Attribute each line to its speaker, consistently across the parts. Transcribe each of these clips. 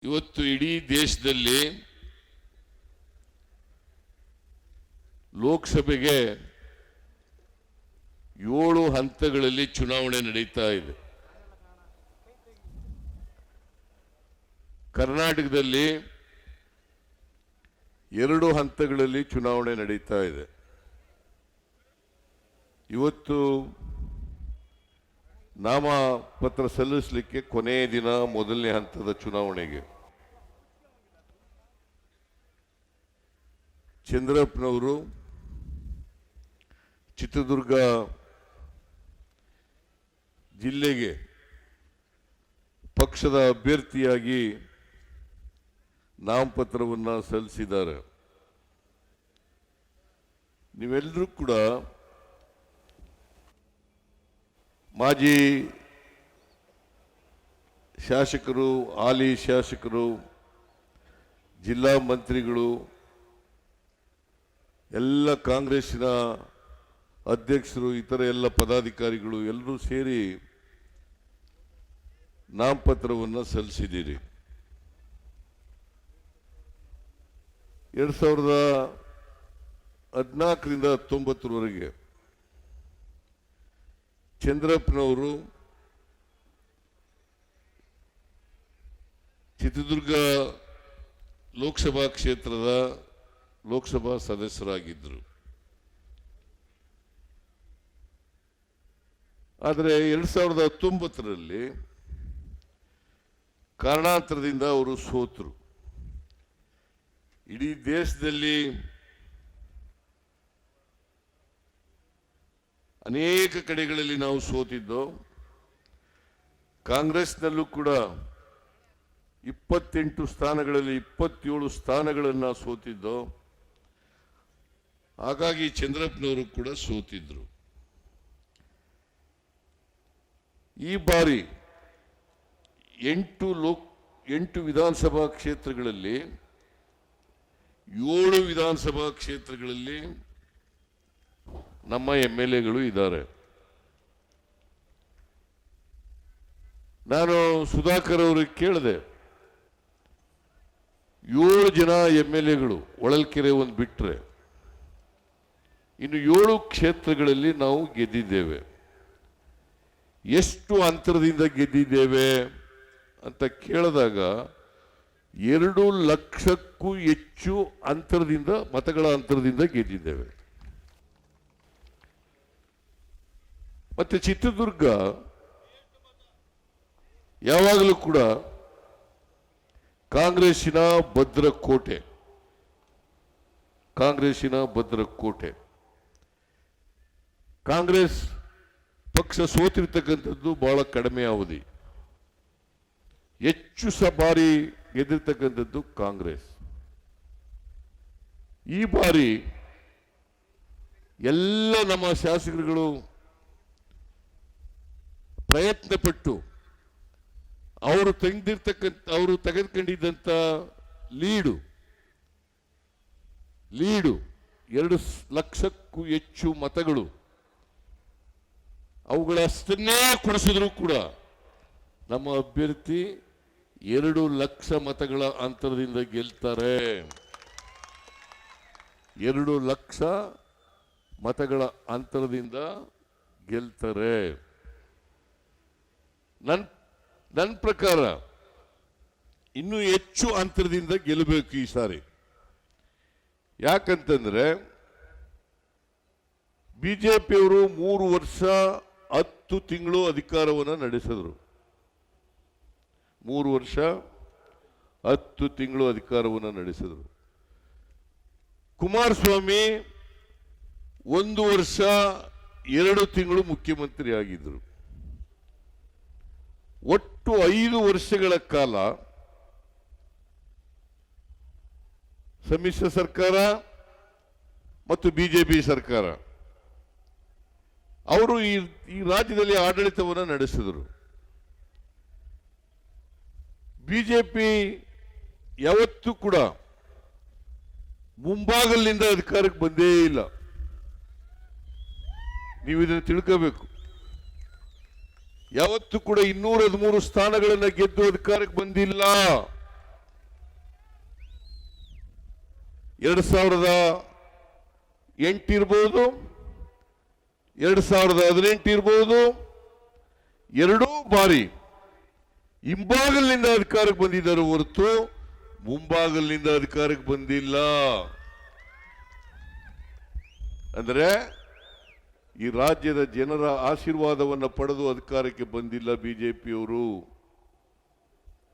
Speaker 1: ಇವತ್ತು ಇಡೀ ದೇಶದಲ್ಲಿ ಲೋಕಸಭೆಗೆ 7 ಹಂತಗಳಲ್ಲಿ ಚುನಾವಣೆ ನಡೀತಾ ಇದೆ. ಕರ್ನಾಟಕದಲ್ಲಿ 2 ಹಂತಗಳಲ್ಲಿ ಚುನಾವಣೆ ನಡೀತಾ ಇದೆ. ಇವತ್ತು ನಾಮಪತ್ರ ಸಲ್ಲಿಸಲಿಕ್ಕೆ ಕೊನೆಯ ದಿನ, ಮೊದಲನೇ ಹಂತದ ಚುನಾವಣೆಗೆ. ಚಂದ್ರಪ್ಪನವರು ಚಿತ್ರದುರ್ಗ ಜಿಲ್ಲೆಗೆ ಪಕ್ಷದ ಅಭ್ಯರ್ಥಿಯಾಗಿ ನಾಮಪತ್ರವನ್ನು ಸಲ್ಲಿಸಿದ್ದಾರೆ. ನೀವೆಲ್ಲರೂ ಕೂಡ ಮಾಜಿ ಶಾಸಕರು, ಹಾಲಿ ಶಾಸಕರು, ಜಿಲ್ಲಾ ಮಂತ್ರಿಗಳು, ಎಲ್ಲ ಕಾಂಗ್ರೆಸ್ಸಿನ ಅಧ್ಯಕ್ಷರು, ಇತರ ಎಲ್ಲ ಪದಾಧಿಕಾರಿಗಳು ಎಲ್ಲರೂ ಸೇರಿ ನಾಮಪತ್ರವನ್ನು ಸಲ್ಲಿಸಿದ್ದೀರಿ. 2014ರಿಂದ 19ರವರೆಗೆ ಚಂದ್ರಪ್ಪನವರು ಚಿತ್ರದುರ್ಗ ಲೋಕಸಭಾ ಕ್ಷೇತ್ರದ ಲೋಕಸಭಾ ಸದಸ್ಯರಾಗಿದ್ದರು. ಆದರೆ 2019ರಲ್ಲಿ ಕಾರಣಾಂತರದಿಂದ ಅವರು ಸೋತರು. ಇಡೀ ದೇಶದಲ್ಲಿ ಅನೇಕ ಕಡೆಗಳಲ್ಲಿ ನಾವು ಸೋತಿದ್ದು. ಕಾಂಗ್ರೆಸ್ನಲ್ಲೂ ಕೂಡ 28 ಸ್ಥಾನಗಳಲ್ಲಿ 27 ಸ್ಥಾನಗಳನ್ನು ಸೋತಿದ್ದು. ಹಾಗಾಗಿ ಚಂದ್ರಪ್ಪನವರು ಕೂಡ ಸೋತಿದ್ರು. ಈ ಬಾರಿ 8 ವಿಧಾನಸಭಾ ಕ್ಷೇತ್ರಗಳಲ್ಲಿ 7 ವಿಧಾನಸಭಾ ಕ್ಷೇತ್ರಗಳಲ್ಲಿ ನಮ್ಮ MLAಗಳು ಇದ್ದಾರೆ. ನಾನು ಸುಧಾಕರ್ ಅವರಿಗೆ ಕೇಳಿದೆ, 7 ಜನ MLAಗಳು ಹೊಳಲ್ಕೆರೆ ಒಂದು ಬಿಟ್ಟರೆ ಇನ್ನು 7 ಕ್ಷೇತ್ರಗಳಲ್ಲಿ ನಾವು ಗೆದ್ದಿದ್ದೇವೆ. ಎಷ್ಟು ಅಂತರದಿಂದ ಗೆದ್ದಿದ್ದೇವೆ ಅಂತ ಕೇಳಿದಾಗ 2 ಲಕ್ಷಕ್ಕೂ ಹೆಚ್ಚು ಅಂತರದಿಂದ, ಮತಗಳ ಅಂತರದಿಂದ ಗೆದ್ದಿದ್ದೇವೆ. ಮತ್ತೆ ಚಿತ್ರದುರ್ಗ ಯಾವಾಗಲೂ ಕೂಡ ಕಾಂಗ್ರೆಸ್ಸಿನ ಭದ್ರಕೋಟೆ. ಕಾಂಗ್ರೆಸ್ ಪಕ್ಷ ಸೋತಿರ್ತಕ್ಕಂಥದ್ದು ಬಹಳ ಕಡಿಮೆ ಅವಧಿ. ಹೆಚ್ಚು ಬಾರಿ ಗೆದ್ದಿರ್ತಕ್ಕಂಥದ್ದು ಕಾಂಗ್ರೆಸ್. ಈ ಬಾರಿ ಎಲ್ಲ ನಮ್ಮ ಶಾಸಕರುಗಳು ಪ್ರಯತ್ನ ಪಟ್ಟು ಅವರು ತೆಗೆದುಕೊಂಡಿದ್ದಂಥ ಲೀಡು 2 ಲಕ್ಷಕ್ಕೂ ಹೆಚ್ಚು ಮತಗಳು, ಅವುಗಳಷ್ಟನ್ನೇ ಕೊಡಿಸಿದ್ರು ಕೂಡ ನಮ್ಮ ಅಭ್ಯರ್ಥಿ 2 ಲಕ್ಷ ಮತಗಳ ಅಂತರದಿಂದ ಗೆಲ್ತಾರೆ. 2 ಲಕ್ಷ ಮತಗಳ ಅಂತರದಿಂದ ಗೆಲ್ತಾರೆ. ನನ್ನ ಪ್ರಕಾರ ಇನ್ನೂ ಹೆಚ್ಚು ಅಂತರದಿಂದ ಗೆಲ್ಲಬೇಕು ಈ ಸಾರಿ. ಯಾಕಂತಂದ್ರೆ ಬಿಜೆಪಿಯವರು 3 ವರ್ಷ 10 ತಿಂಗಳು ಅಧಿಕಾರವನ್ನು ನಡೆಸಿದ್ರು. 3 ವರ್ಷ 10 ತಿಂಗಳು ಅಧಿಕಾರವನ್ನು ನಡೆಸಿದ್ರು. ಕುಮಾರಸ್ವಾಮಿ 1 ವರ್ಷ 2 ತಿಂಗಳು ಮುಖ್ಯಮಂತ್ರಿ ಆಗಿದ್ರು. ಒಟ್ಟು 5 ವರ್ಷಗಳ ಕಾಲ ಸಮ್ಮಿಶ್ರ ಸರ್ಕಾರ ಮತ್ತು ಬಿಜೆಪಿ ಸರ್ಕಾರ ಅವರು ಈ ರಾಜ್ಯದಲ್ಲಿ ಆಡಳಿತವನ್ನು ನಡೆಸಿದರು. ಬಿಜೆಪಿ ಯಾವತ್ತೂ ಕೂಡ ಮುಂಭಾಗಲಿನಿಂದ ಅಧಿಕಾರಕ್ಕೆ ಬಂದೇ ಇಲ್ಲ. ನೀವು ಇದನ್ನು ತಿಳ್ಕೋಬೇಕು. ಯಾವತ್ತೂ ಕೂಡ 213 ಸ್ಥಾನಗಳನ್ನು ಗೆದ್ದು ಅಧಿಕಾರಕ್ಕೆ ಬಂದಿಲ್ಲ. 2008 ಇರ್ಬೋದು, 2018 ಇರ್ಬೋದು, ಎರಡೂ ಬಾರಿ ಹಿಂಬಾಗಲಿನಿಂದ ಅಧಿಕಾರಕ್ಕೆ ಬಂದಿದ್ದಾರೆ ಹೊರತು ಮುಂಬಾಗಲಿನಿಂದ ಅಧಿಕಾರಕ್ಕೆ ಬಂದಿಲ್ಲ. ಅಂದರೆ ಈ ರಾಜ್ಯದ ಜನರ ಆಶೀರ್ವಾದವನ್ನು ಪಡೆದು ಅಧಿಕಾರಕ್ಕೆ ಬಂದಿಲ್ಲ ಬಿಜೆಪಿಯವರು.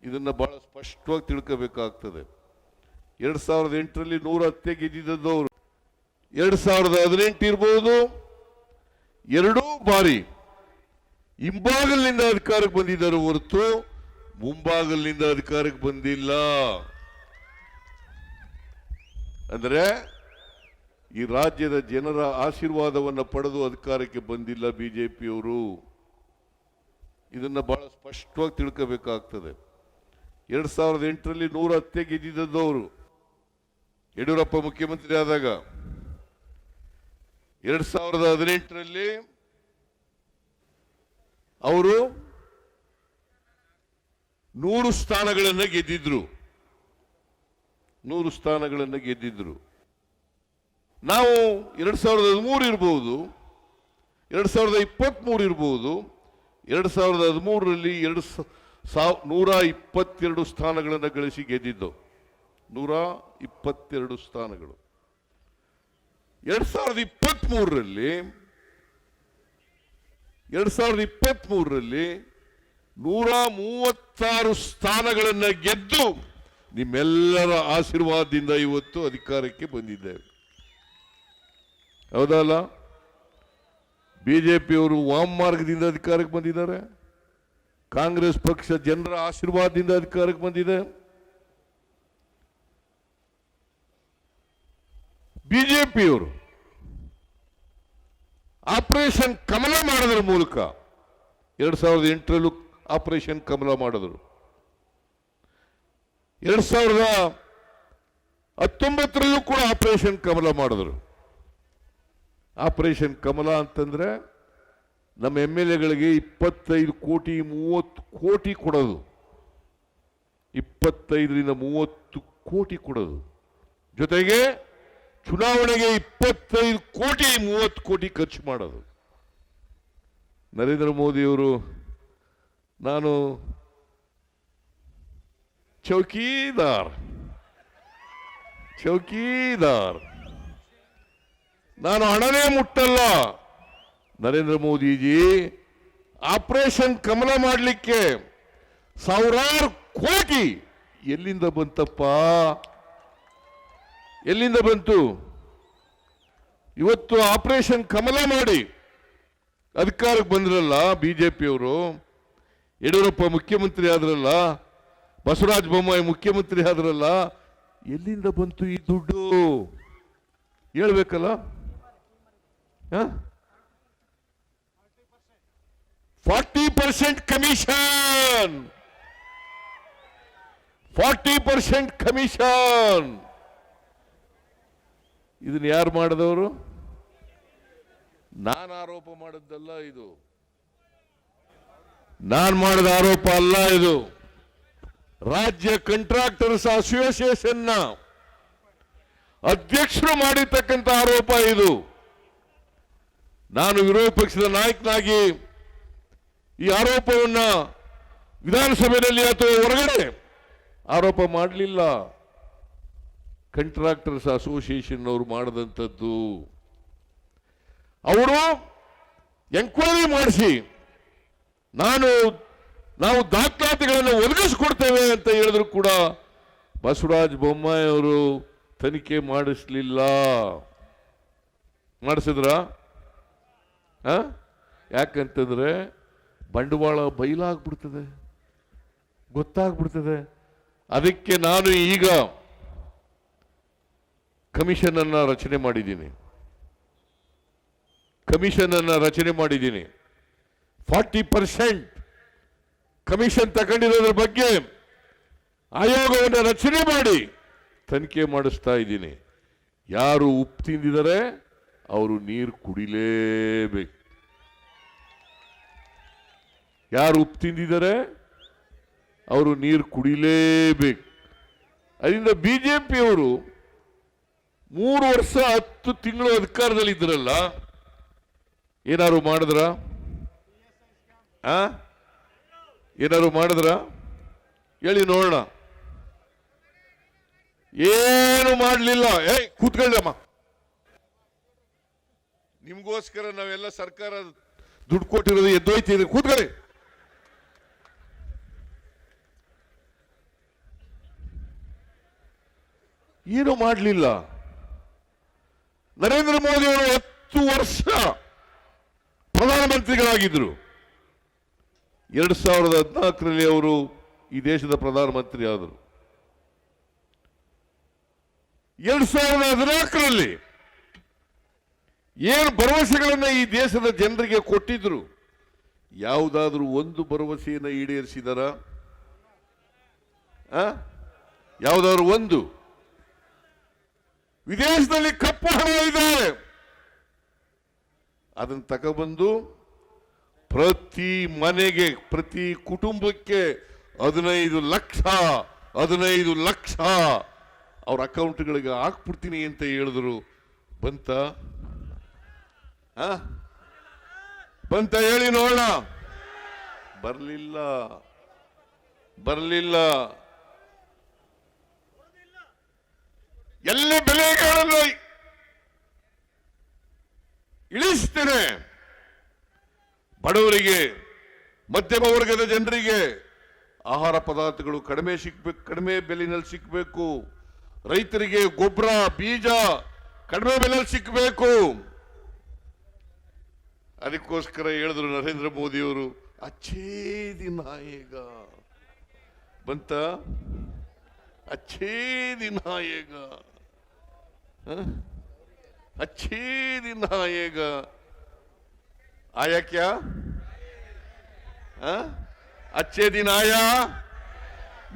Speaker 1: ಇದನ್ನ ಬಹಳ ಸ್ಪಷ್ಟವಾಗಿ ತಿಳ್ಕೋಬೇಕಾಗ್ತದೆ. 2008ರಲ್ಲಿ 110 ಗೆದ್ದಿದ್ದವರು 2018 ಇರ್ಬೋದು, ಎರಡೂ ಬಾರಿ ಹಿಂಬಾಗಲಿನಿಂದ ಅಧಿಕಾರಕ್ಕೆ ಬಂದಿದ್ದಾರೆ ಹೊರತು ಮುಂಬಾಗಲಿನಿಂದ ಅಧಿಕಾರಕ್ಕೆ ಬಂದಿಲ್ಲ. ಅಂದರೆ ಈ ರಾಜ್ಯದ ಜನರ ಆಶೀರ್ವಾದವನ್ನು ಪಡೆದು ಅಧಿಕಾರಕ್ಕೆ ಬಂದಿಲ್ಲ ಬಿಜೆಪಿಯವರು. ಇದನ್ನ ಬಹಳ ಸ್ಪಷ್ಟವಾಗಿ ತಿಳ್ಕೋಬೇಕಾಗ್ತದೆ. 2008ರಲ್ಲಿ 110 ಗೆದ್ದಿದ್ದವರು ಯಡಿಯೂರಪ್ಪ ಮುಖ್ಯಮಂತ್ರಿ ಆದಾಗ, 2018ರಲ್ಲಿ ಅವರು 100 ಸ್ಥಾನಗಳನ್ನು ಗೆದ್ದಿದ್ರು. 100 ಸ್ಥಾನಗಳನ್ನು ಗೆದ್ದಿದ್ರು. ನಾವು 2013 ಇರಬಹುದು, 2023 ಇರಬಹುದು, 2013ರಲ್ಲಿ 122 ಸ್ಥಾನಗಳನ್ನು ಗಳಿಸಿ ಗೆದ್ದಿದ್ದು. 122 ಸ್ಥಾನಗಳು. 2023ರಲ್ಲಿ 136 ಸ್ಥಾನಗಳನ್ನು ಗೆದ್ದು ನಿಮ್ಮೆಲ್ಲರ ಆಶೀರ್ವಾದದಿಂದ ಇವತ್ತು ಅಧಿಕಾರಕ್ಕೆ ಬಂದಿದ್ದೇವೆ. ಹೌದಲ್ಲ? ಬಿಜೆಪಿಯವರು ವಾಮಮಾರ್ಗದಿಂದ ಅಧಿಕಾರಕ್ಕೆ ಬಂದಿದ್ದಾರೆ. ಕಾಂಗ್ರೆಸ್ ಪಕ್ಷ ಜನರ ಆಶೀರ್ವಾದದಿಂದ ಅಧಿಕಾರಕ್ಕೆ ಬಂದಿದೆ. ಬಿಜೆಪಿಯವರು ಆಪರೇಷನ್ ಕಮಲ ಮಾಡೋದ್ರ ಮೂಲಕ 2008ರಲ್ಲೂ ಆಪರೇಷನ್ ಕಮಲ ಮಾಡಿದ್ರು. 2019ರಲ್ಲೂ ಕೂಡ ಆಪರೇಷನ್ ಕಮಲ ಮಾಡಿದ್ರು. ಆಪರೇಷನ್ ಕಮಲ ಅಂತಂದ್ರೆ ನಮ್ಮ MLAಗಳಿಗೆ 25 ಕೋಟಿ 30 ಕೋಟಿ ಕೊಡೋದು. 25ರಿಂದ 30 ಕೋಟಿ ಕೊಡೋದು. ಜೊತೆಗೆ ಚುನಾವಣೆಗೆ 25 ಕೋಟಿ 30 ಕೋಟಿ ಖರ್ಚು ಮಾಡೋದು. ನರೇಂದ್ರ ಮೋದಿಯವರು ನಾನು ಚೌಕಿದಾರ್ ನಾನು ಹಣನೇ ಮುಟ್ಟಲ್ಲ. ನರೇಂದ್ರ ಮೋದಿಜಿ ಆಪರೇಷನ್ ಕಮಲ ಮಾಡಲಿಕ್ಕೆ ಸಾವಿರಾರು ಕೋಟಿ ಎಲ್ಲಿಂದ ಬಂತಪ್ಪ? ಎಲ್ಲಿಂದ ಬಂತು? ಇವತ್ತು ಆಪರೇಷನ್ ಕಮಲ ಮಾಡಿ ಅಧಿಕಾರಕ್ಕೆ ಬಂದ್ರಲ್ಲ ಬಿಜೆಪಿಯವರು. ಯಡಿಯೂರಪ್ಪ ಮುಖ್ಯಮಂತ್ರಿ ಆದ್ರಲ್ಲ, ಬಸವರಾಜ ಬೊಮ್ಮಾಯಿ ಮುಖ್ಯಮಂತ್ರಿ ಆದ್ರಲ್ಲ, ಎಲ್ಲಿಂದ ಬಂತು ಈ ದುಡ್ಡು? ಹೇಳ್ಬೇಕಲ್ಲ. 40% ಕಮಿಷನ್, 40% ಕಮಿಷನ್. ಇದನ್ನ ಯಾರು ಮಾಡಿದವರು? ನಾನು ಆರೋಪ ಮಾಡಿದ್ದಲ್ಲ ಇದು. ನಾನು ಮಾಡಿದ ಆರೋಪ ಅಲ್ಲ ಇದು. ರಾಜ್ಯ ಕಾಂಟ್ರಾಕ್ಟರ್ಸ್ ಅಸೋಸಿಯೇಷನ್ನ ಅಧ್ಯಕ್ಷರು ಮಾಡಿರ್ತಕ್ಕಂಥ ಆರೋಪ ಇದು. ನಾನು ವಿರೋಧ ಪಕ್ಷದ ನಾಯಕನಾಗಿ ಈ ಆರೋಪವನ್ನ ವಿಧಾನಸಭೆಯಲ್ಲಿ ಅಥವಾ ಹೊರಗಡೆ ಆರೋಪ ಮಾಡಲಿಲ್ಲ. ಕಾಂಟ್ರಾಕ್ಟರ್ಸ್ ಅಸೋಸಿಯೇಷನ್ ಅವರು ಮಾಡಿದಂಥದ್ದು. ಅವರು ಎಂಕ್ವೈರಿ ಮಾಡಿಸಿ ನಾವು ದಾಖಲಾತಿಗಳನ್ನು ಒದಗಿಸಿಕೊಡ್ತೇವೆ ಅಂತ ಹೇಳಿದ್ರು ಕೂಡ ಬಸವರಾಜ ಬೊಮ್ಮಾಯಿ ಅವರು ತನಿಖೆ ಮಾಡಿಸಲಿಲ್ಲ. ಮಾಡಿಸಿದ್ರ? ಯಾಕಂತಂದ್ರೆ ಬಂಡವಾಳ ಬಯಲಾಗ್ಬಿಡ್ತದೆ, ಗೊತ್ತಾಗ್ಬಿಡ್ತದೆ. ಅದಕ್ಕೆ ನಾನು ಈಗ ಕಮಿಷನ್ ಅನ್ನ ರಚನೆ ಮಾಡಿದ್ದೀನಿ. 40% ಕಮಿಷನ್ ತಗೊಂಡಿರೋದ್ರ ಬಗ್ಗೆ ಆಯೋಗವನ್ನು ರಚನೆ ಮಾಡಿ ತನಿಖೆ ಮಾಡಿಸ್ತಾ ಇದ್ದೀನಿ. ಯಾರು ಉಪ್ಪು ತಿಂದಿದ್ದಾರೆ ಅವರು ನೀರು ಕುಡಿಲೇಬೇಕು. ಯಾರು ಉಪ್ಪು ತಿಂದಿದ್ದಾರೆ ಅವರು ನೀರು ಕುಡಿಲೇಬೇಕು. ಅದರಿಂದ ಬಿಜೆಪಿಯವರು 3 ವರ್ಷ 10 ತಿಂಗಳು ಅಧಿಕಾರದಲ್ಲಿ ಇದ್ರಲ್ಲ, ಏನಾರು ಮಾಡಿದ್ರ? ಏನಾರು ಮಾಡಿದ್ರ? ಹೇಳಿ ನೋಡೋಣ. ಏನು ಮಾಡಲಿಲ್ಲ. ಕೂತ್ಕೊಳ್ಳಮ್ಮ, ನಿಮ್ಗೋಸ್ಕರ ನಾವೆಲ್ಲ ಸರ್ಕಾರ ದುಡ್ಡು ಕೊಟ್ಟಿರೋದು ಎದ್ದೋಯ್ತಿದ್ರಿ, ಕೂತ್ಕೊಳ್ಳಿ. ಏನು ಮಾಡಲಿಲ್ಲ. ನರೇಂದ್ರ ಮೋದಿ ಅವರು 10 ವರ್ಷ ಪ್ರಧಾನಮಂತ್ರಿಗಳಾಗಿದ್ದರು. 2014ರಲ್ಲಿ ಅವರು ಈ ದೇಶದ ಪ್ರಧಾನಮಂತ್ರಿ ಆದರು. 2014ರಲ್ಲಿ ಏನು ಭರವಸೆಗಳನ್ನ ಈ ದೇಶದ ಜನರಿಗೆ ಕೊಟ್ಟಿದ್ರು, ಯಾವುದಾದ್ರೂ ಒಂದು ಭರವಸೆಯನ್ನು ಈಡೇರಿಸಿದಾರ? ಯಾವುದಾದ್ರೂ ಒಂದು? ವಿದೇಶದಲ್ಲಿ ಕಪ್ಪು ಹಣ ಇದೆ, ಅದನ್ನು ತಗೊಬಂದು ಪ್ರತಿ ಮನೆಗೆ, ಪ್ರತಿ ಕುಟುಂಬಕ್ಕೆ 15 ಲಕ್ಷ ಅವ್ರ ಅಕೌಂಟ್ಗಳಿಗೆ ಹಾಕ್ಬಿಡ್ತೀನಿ ಅಂತ ಹೇಳಿದ್ರು. ಬಂತ? ಹೇಳಿ ನೋಡೋಣ. ಬರಲಿಲ್ಲ. ಎಲ್ಲ ಬೆಲೆಗಳನ್ನು ಇಳಿಸ್ತೇನೆ. ಬಡವರಿಗೆ, ಮಧ್ಯಮ ವರ್ಗದ ಜನರಿಗೆ ಆಹಾರ ಪದಾರ್ಥಗಳು ಕಡಿಮೆ ಬೆಲೆಯಲ್ಲಿ ಸಿಕ್ಕಬೇಕು. ರೈತರಿಗೆ ಗೊಬ್ಬರ, ಬೀಜ ಕಡಿಮೆ ಬೆಲೆಯಲ್ಲಿ ಸಿಕ್ಕಬೇಕು. ಅದಕ್ಕೋಸ್ಕರ ಹೇಳಿದ್ರು ನರೇಂದ್ರ ಮೋದಿಯವರು, ಅಚ್ಚೇ ದಿನ ಈಗ ಬಂತ, ಅಚ್ಚೇ ದಿನ ಈಗ, अच्छे दिन आएगा. आया क्या? अच्छे दिन आया?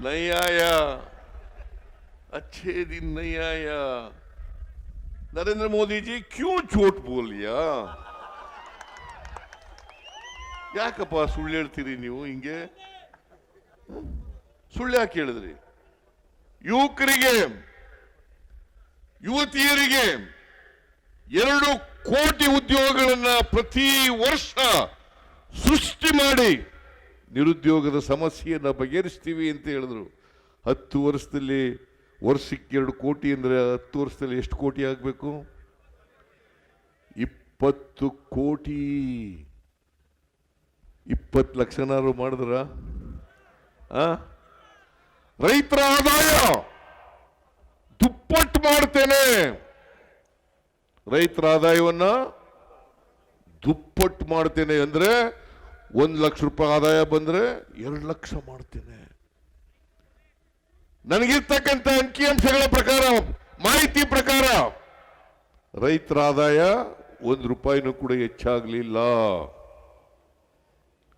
Speaker 1: नहीं आया. अच्छे दिन नहीं आया. नरेंद्र मोदी जी क्यों झूठ बोल लिया? ಯಾಕಪ್ಪ ಸುಳ್ಳು ಹೇಳ್ತೀರಿ ನೀವು? ಹಿಂಗೆ ಸುಳ್ಳು ಯಾಕೆ ಹೇಳಿದ್ರಿ? ಯುವಕರಿಗೆ, ಯುವತಿಯರಿಗೆ 2 ಕೋಟಿ ಉದ್ಯೋಗಗಳನ್ನ ಪ್ರತಿ ವರ್ಷ ಸೃಷ್ಟಿ ಮಾಡಿ ನಿರುದ್ಯೋಗದ ಸಮಸ್ಯೆಯನ್ನು ಬಗೆಹರಿಸ್ತೀವಿ ಅಂತ ಹೇಳಿದ್ರು. 10 ವರ್ಷದಲ್ಲಿ ವರ್ಷಕ್ಕೆ 2 ಕೋಟಿ ಅಂದ್ರೆ 10 ವರ್ಷದಲ್ಲಿ ಎಷ್ಟು ಕೋಟಿ ಆಗಬೇಕು? 20 ಕೋಟಿ. 20 ಲಕ್ಷನಾರು ಮಾಡಿದ್ರ? ರೈತರ ಆದಾಯ ದುಪ್ಪಟ್ಟು ಮಾಡ್ತೇನೆ. ರೈತರ ಆದಾಯವನ್ನ ದುಪ್ಪಟ್ಟು ಮಾಡ್ತೇನೆ ಅಂದ್ರೆ 1 ಲಕ್ಷ ರೂಪಾಯಿ ಆದಾಯ ಬಂದ್ರೆ 2 ಲಕ್ಷ ಮಾಡ್ತೇನೆ. ನನಗಿರ್ತಕ್ಕಂಥ ಅಂಕಿಅಂಶಗಳ ಪ್ರಕಾರ, ಮಾಹಿತಿ ಪ್ರಕಾರ ರೈತರ ಆದಾಯ 1 ರೂಪಾಯಿನೂ ಕೂಡ ಹೆಚ್ಚಾಗಲಿಲ್ಲ.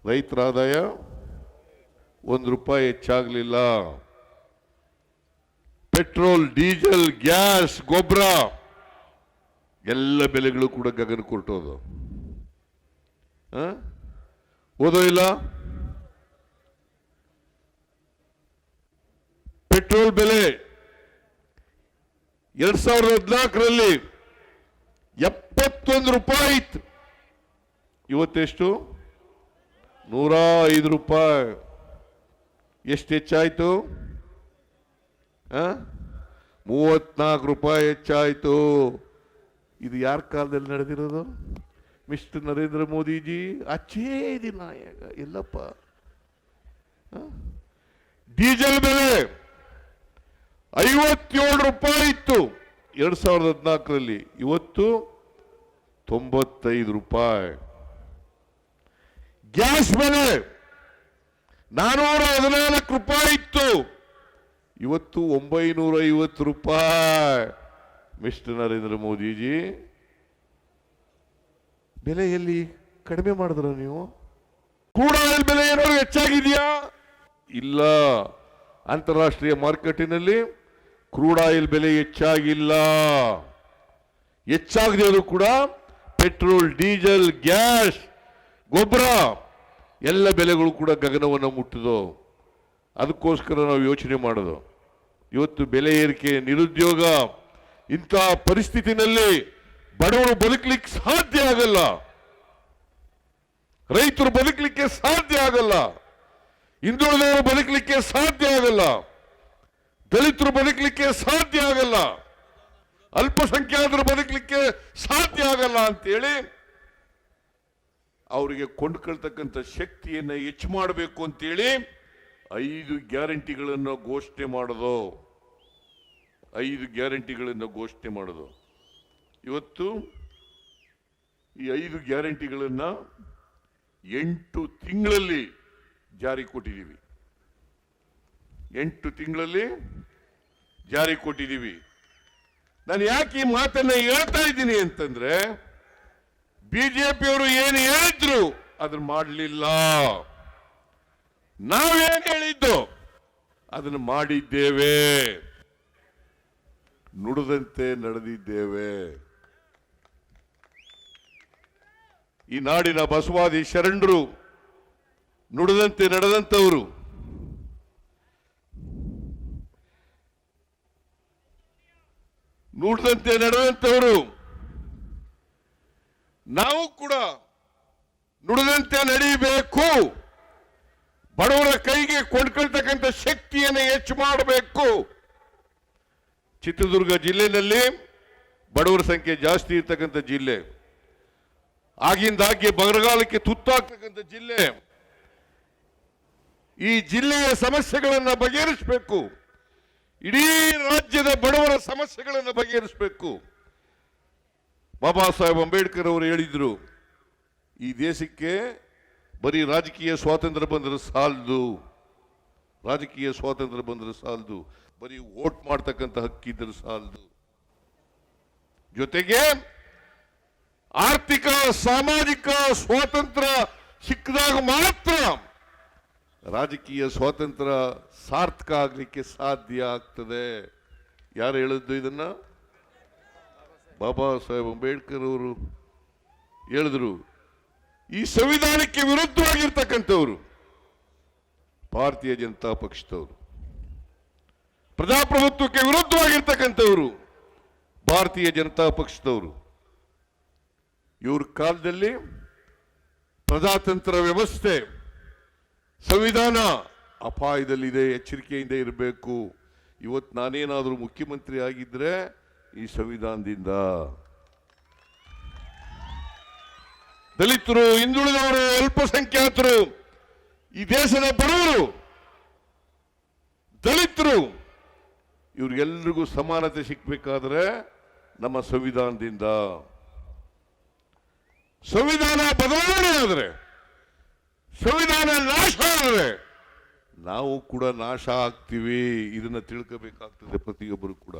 Speaker 1: ರೈತರ ಆದಾಯ 1 ರೂಪಾಯಿ ಹೆಚ್ಚಾಗಲಿಲ್ಲ. ಪೆಟ್ರೋಲ್, ಡೀಸೆಲ್, ಗ್ಯಾಸ್, ಗೊಬ್ಬರ ಎಲ್ಲ ಬೆಲೆಗಳು ಕೂಡ ಗಗನ ಕೊಟ್ಟೋದು. ಓದೋ ಇಲ್ಲ? ಪೆಟ್ರೋಲ್ ಬೆಲೆ 2014ರಲ್ಲಿ 71 ರೂಪಾಯಿ ಇತ್ತು. ಇವತ್ತೆಷ್ಟು? 105 ರೂಪಾಯಿ. ಎಷ್ಟು ಹೆಚ್ಚಾಯ್ತು? 34 ರೂಪಾಯಿ ಹೆಚ್ಚಾಯ್ತು. ಇದು ಯಾರ ಕಾಲದಲ್ಲಿ ನಡೆದಿರೋದು? ಮಿಸ್ಟರ್ ನರೇಂದ್ರ ಮೋದಿಜಿ ಅಚ್ಚೇ ದಿನ ಎಲ್ಲಪ್ಪ. ಡೀಸೆಲ್ ಬೆಲೆ 57 ರೂಪಾಯಿ ಇತ್ತು 2014ರಲ್ಲಿ, ಇವತ್ತು 95 ರೂಪಾಯಿ. ಗ್ಯಾಸ್ ಬೆಲೆ 414 ರೂಪಾಯಿ ಇತ್ತು, ಇವತ್ತು 950 ರೂಪಾಯಿ. ಮಿಸ್ಟರ್ ನರೇಂದ್ರ ಮೋದಿಜಿ ಬೆಲೆಯಲ್ಲಿ ಕಡಿಮೆ ಮಾಡಿದ್ರ ನೀವು? ಕ್ರೂಡ್ ಆಯಿಲ್ ಬೆಲೆ ಏನಾದ್ರು ಹೆಚ್ಚಾಗಿದೆಯಾ? ಇಲ್ಲ. ಅಂತಾರಾಷ್ಟ್ರೀಯ ಮಾರುಕಟ್ಟೆನಲ್ಲಿ ಕ್ರೂಡ್ ಆಯಿಲ್ ಬೆಲೆ ಹೆಚ್ಚಾಗಿಲ್ಲ. ಹೆಚ್ಚಾಗದೆ ಅದು ಕೂಡ ಪೆಟ್ರೋಲ್, ಡೀಸೆಲ್, ಗ್ಯಾಸ್, ಗೊಬ್ಬರ ಎಲ್ಲ ಬೆಲೆಗಳು ಕೂಡ ಗಗನವನ್ನು ಮುಟ್ಟಿದೋ. ಅದಕ್ಕೋಸ್ಕರ ನಾವು ಯೋಚನೆ ಮಾಡೋದು. ಇವತ್ತು ಬೆಲೆ ಏರಿಕೆ, ನಿರುದ್ಯೋಗ ಇಂಥ ಪರಿಸ್ಥಿತಿನಲ್ಲಿ ಬಡವರು ಬದುಕಲಿಕ್ಕೆ ಸಾಧ್ಯ ಆಗಲ್ಲ, ರೈತರು ಬದುಕಲಿಕ್ಕೆ ಸಾಧ್ಯ ಆಗಲ್ಲ, ಹಿಂದುಳಿದವರು ಬದುಕಲಿಕ್ಕೆ ಸಾಧ್ಯ ಆಗಲ್ಲ, ದಲಿತರು ಬದುಕಲಿಕ್ಕೆ ಸಾಧ್ಯ ಆಗಲ್ಲ, ಅಲ್ಪಸಂಖ್ಯಾತರು ಬದುಕಲಿಕ್ಕೆ ಸಾಧ್ಯ ಆಗಲ್ಲ ಅಂತೇಳಿ ಅವರಿಗೆ ಕೊಂಡ್ಕೊಳ್ತಕ್ಕಂಥ ಶಕ್ತಿಯನ್ನು ಹೆಚ್ಚು ಮಾಡಬೇಕು ಅಂತೇಳಿ 5 ಗ್ಯಾರಂಟಿಗಳನ್ನು ಘೋಷಣೆ ಮಾಡೋದು. 5 ಗ್ಯಾರಂಟಿಗಳನ್ನು ಘೋಷಣೆ ಮಾಡೋದು. ಇವತ್ತು ಈ 5 ಗ್ಯಾರಂಟಿಗಳನ್ನು 8 ತಿಂಗಳಲ್ಲಿ ಜಾರಿ ಕೊಟ್ಟಿದ್ದೀವಿ. 8 ತಿಂಗಳಲ್ಲಿ ಜಾರಿ ಕೊಟ್ಟಿದ್ದೀವಿ. ನಾನು ಯಾಕೆ ಈ ಮಾತನ್ನ ಹೇಳ್ತಾ ಇದ್ದೀನಿ ಅಂತಂದ್ರೆ, ಬಿಜೆಪಿಯವರು ಏನು ಹೇಳಿದ್ರು ಅದನ್ನ ಮಾಡಲಿಲ್ಲ, ನಾವೇನು ಹೇಳಿದ್ದು ಅದನ್ನು ಮಾಡಿದ್ದೇವೆ, ನುಡಿದಂತೆ ನಡೆದಿದ್ದೇವೆ. ಈ ನಾಡಿನ ಬಸವಾದಿ ಶರಣರು ನುಡಿದಂತೆ ನಡೆದಂತವರು. ನುಡಿದಂತೆ ನಡೆದಂತವರು. ನಾವು ಕೂಡ ನುಡಿದಂತೆ ನಡೀಬೇಕು, ಬಡವರ ಕೈಗೆ ಕೊಂಡ್ಕೊಳ್ತಕ್ಕಂಥ ಶಕ್ತಿಯನ್ನು ಹೆಚ್ಚು ಮಾಡಬೇಕು. ಚಿತ್ರದುರ್ಗ ಜಿಲ್ಲೆಯಲ್ಲಿ ಬಡವರ ಸಂಖ್ಯೆ ಜಾಸ್ತಿ ಇರ್ತಕ್ಕಂಥ ಜಿಲ್ಲೆ, ಆಗಿಂದಾಗ್ಗೆ ಬರಗಾಲಕ್ಕೆ ತುತ್ತಾಗ್ತಕ್ಕಂಥ ಜಿಲ್ಲೆ. ಈ ಜಿಲ್ಲೆಯ ಸಮಸ್ಯೆಗಳನ್ನು ಬಗೆಹರಿಸಬೇಕು, ಇಡೀ ರಾಜ್ಯದ ಬಡವರ ಸಮಸ್ಯೆಗಳನ್ನು ಬಗೆಹರಿಸಬೇಕು. ಬಾಬಾ ಸಾಹೇಬ್ ಅಂಬೇಡ್ಕರ್ ಅವರು ಹೇಳಿದ್ರು, ಈ ದೇಶಕ್ಕೆ ಬರೀ ರಾಜಕೀಯ ಸ್ವಾತಂತ್ರ್ಯ ಬಂದರೆ ಸಾಲದು, ರಾಜಕೀಯ ಸ್ವಾತಂತ್ರ್ಯ ಬಂದರೆ ಸಾಲದು, ಬರೀ ವೋಟ್ ಮಾಡ್ತಕ್ಕಂಥ ಹಕ್ಕಿದ್ರೆ ಸಾಲದು, ಜೊತೆಗೆ ಆರ್ಥಿಕ ಸಾಮಾಜಿಕ ಸ್ವಾತಂತ್ರ್ಯ ಸಿಕ್ಕಿದಾಗ ಮಾತ್ರ ರಾಜಕೀಯ ಸ್ವಾತಂತ್ರ್ಯ ಸಾರ್ಥಕ ಆಗಲಿಕ್ಕೆ ಸಾಧ್ಯ ಆಗ್ತದೆ. ಯಾರು ಹೇಳಿದ್ದು ಇದನ್ನ? ಬಾಬಾ ಸಾಹೇಬ್ ಅಂಬೇಡ್ಕರ್ ಅವರು ಹೇಳಿದ್ರು. ಈ ಸಂವಿಧಾನಕ್ಕೆ ವಿರುದ್ಧವಾಗಿರ್ತಕ್ಕಂಥವ್ರು ಭಾರತೀಯ ಜನತಾ ಪಕ್ಷದವರು, ಪ್ರಜಾಪ್ರಭುತ್ವಕ್ಕೆ ವಿರುದ್ಧವಾಗಿರ್ತಕ್ಕಂಥವ್ರು ಭಾರತೀಯ ಜನತಾ ಪಕ್ಷದವರು. ಇವ್ರ ಕಾಲದಲ್ಲಿ ಪ್ರಜಾತಂತ್ರ ವ್ಯವಸ್ಥೆ, ಸಂವಿಧಾನ ಅಪಾಯದಲ್ಲಿದೆ, ಎಚ್ಚರಿಕೆಯಿಂದ ಇರಬೇಕು. ಇವತ್ತು ನಾನೇನಾದರೂ ಮುಖ್ಯಮಂತ್ರಿ ಆಗಿದ್ರೆ ಈ ಸಂವಿಧಾನದಿಂದ ದಲಿತರು, ಹಿಂದುಳಿದವರು, ಅಲ್ಪಸಂಖ್ಯಾತರು, ಈ ದೇಶದ ಬಡವರು, ದಲಿತರು, ಇವ್ರಿಗೆಲ್ರಿಗೂ ಸಮಾನತೆ ಸಿಕ್ಬೇಕಾದ್ರೆ ನಮ್ಮ ಸಂವಿಧಾನದಿಂದ. ಸಂವಿಧಾನ ಬದಲಾವಣೆ ಆದರೆ, ಸಂವಿಧಾನ ನಾಶ ಆದರೆ ನಾವು ಕೂಡ ನಾಶ ಆಗ್ತೀವಿ. ಇದನ್ನ ತಿಳ್ಕೋಬೇಕಾಗ್ತದೆ ಪ್ರತಿಯೊಬ್ಬರು ಕೂಡ.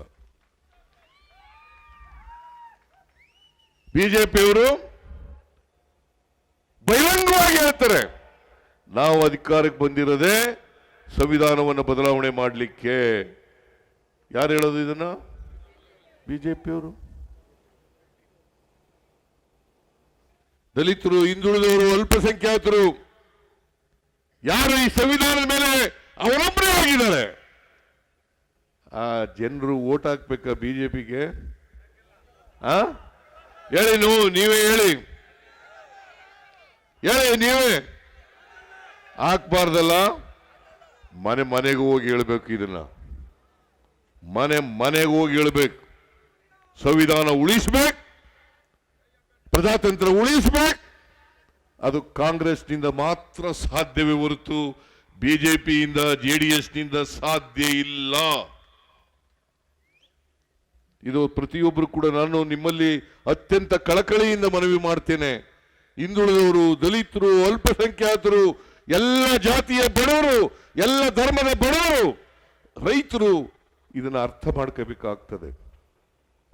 Speaker 1: ಬಿಜೆಪಿಯವರು ಬಹಿರಂಗವಾಗಿ ಹೇಳ್ತಾರೆ, ನಾವು ಅಧಿಕಾರಕ್ಕೆ ಬಂದಿರೋದೇ ಸಂವಿಧಾನವನ್ನು ಬದಲಾವಣೆ ಮಾಡಲಿಕ್ಕೆ. ಯಾರು ಹೇಳೋದು ಇದನ್ನ? ಬಿಜೆಪಿಯವರು. ದಲಿತರು, ಹಿಂದುಳಿದವರು, ಅಲ್ಪಸಂಖ್ಯಾತರು ಯಾರು ಈ ಸಂವಿಧಾನದ ಮೇಲೆ ಅವಲಂಬನೆ ಆಗಿದ್ದಾರೆ, ಆ ಜನರು ವೋಟ್ ಹಾಕ್ಬೇಕಾ ಬಿಜೆಪಿಗೆ? ಹೇಳಿ, ನೀವೇ ಹೇಳಿ, ನೀವೇ ಹಾಕ್ಬಾರ್ದಲ್ಲ. ಮನೆಗೆ ಹೋಗಿ ಹೇಳ್ಬೇಕು, ಇದನ್ನ ಮನೆಗೆ ಹೋಗಿ ಹೇಳ್ಬೇಕು. ಸಂವಿಧಾನ ಉಳಿಸ್ಬೇಕು, ಪ್ರಜಾತಂತ್ರ ಉಳಿಸ್ಬೇಕು. ಅದು ಕಾಂಗ್ರೆಸ್ನಿಂದ ಮಾತ್ರ ಸಾಧ್ಯವೇ ಹೊರತು ಬಿಜೆಪಿಯಿಂದ, ಜೆಡಿಎಸ್ನಿಂದ ಸಾಧ್ಯ ಇಲ್ಲ. ಇದು ಪ್ರತಿಯೊಬ್ಬರು ಕೂಡ ನಾನು ನಿಮ್ಮಲ್ಲಿ ಅತ್ಯಂತ ಕಳಕಳಿಯಿಂದ ಮನವಿ ಮಾಡ್ತೇನೆ. ಹಿಂದುಳಿದವರು, ದಲಿತರು, ಅಲ್ಪಸಂಖ್ಯಾತರು, ಎಲ್ಲ ಜಾತಿಯ ಬಡವರು, ಎಲ್ಲ ಧರ್ಮದ ಬಡವರು, ರೈತರು ಇದನ್ನ ಅರ್ಥ ಮಾಡ್ಕೋಬೇಕಾಗ್ತದೆ.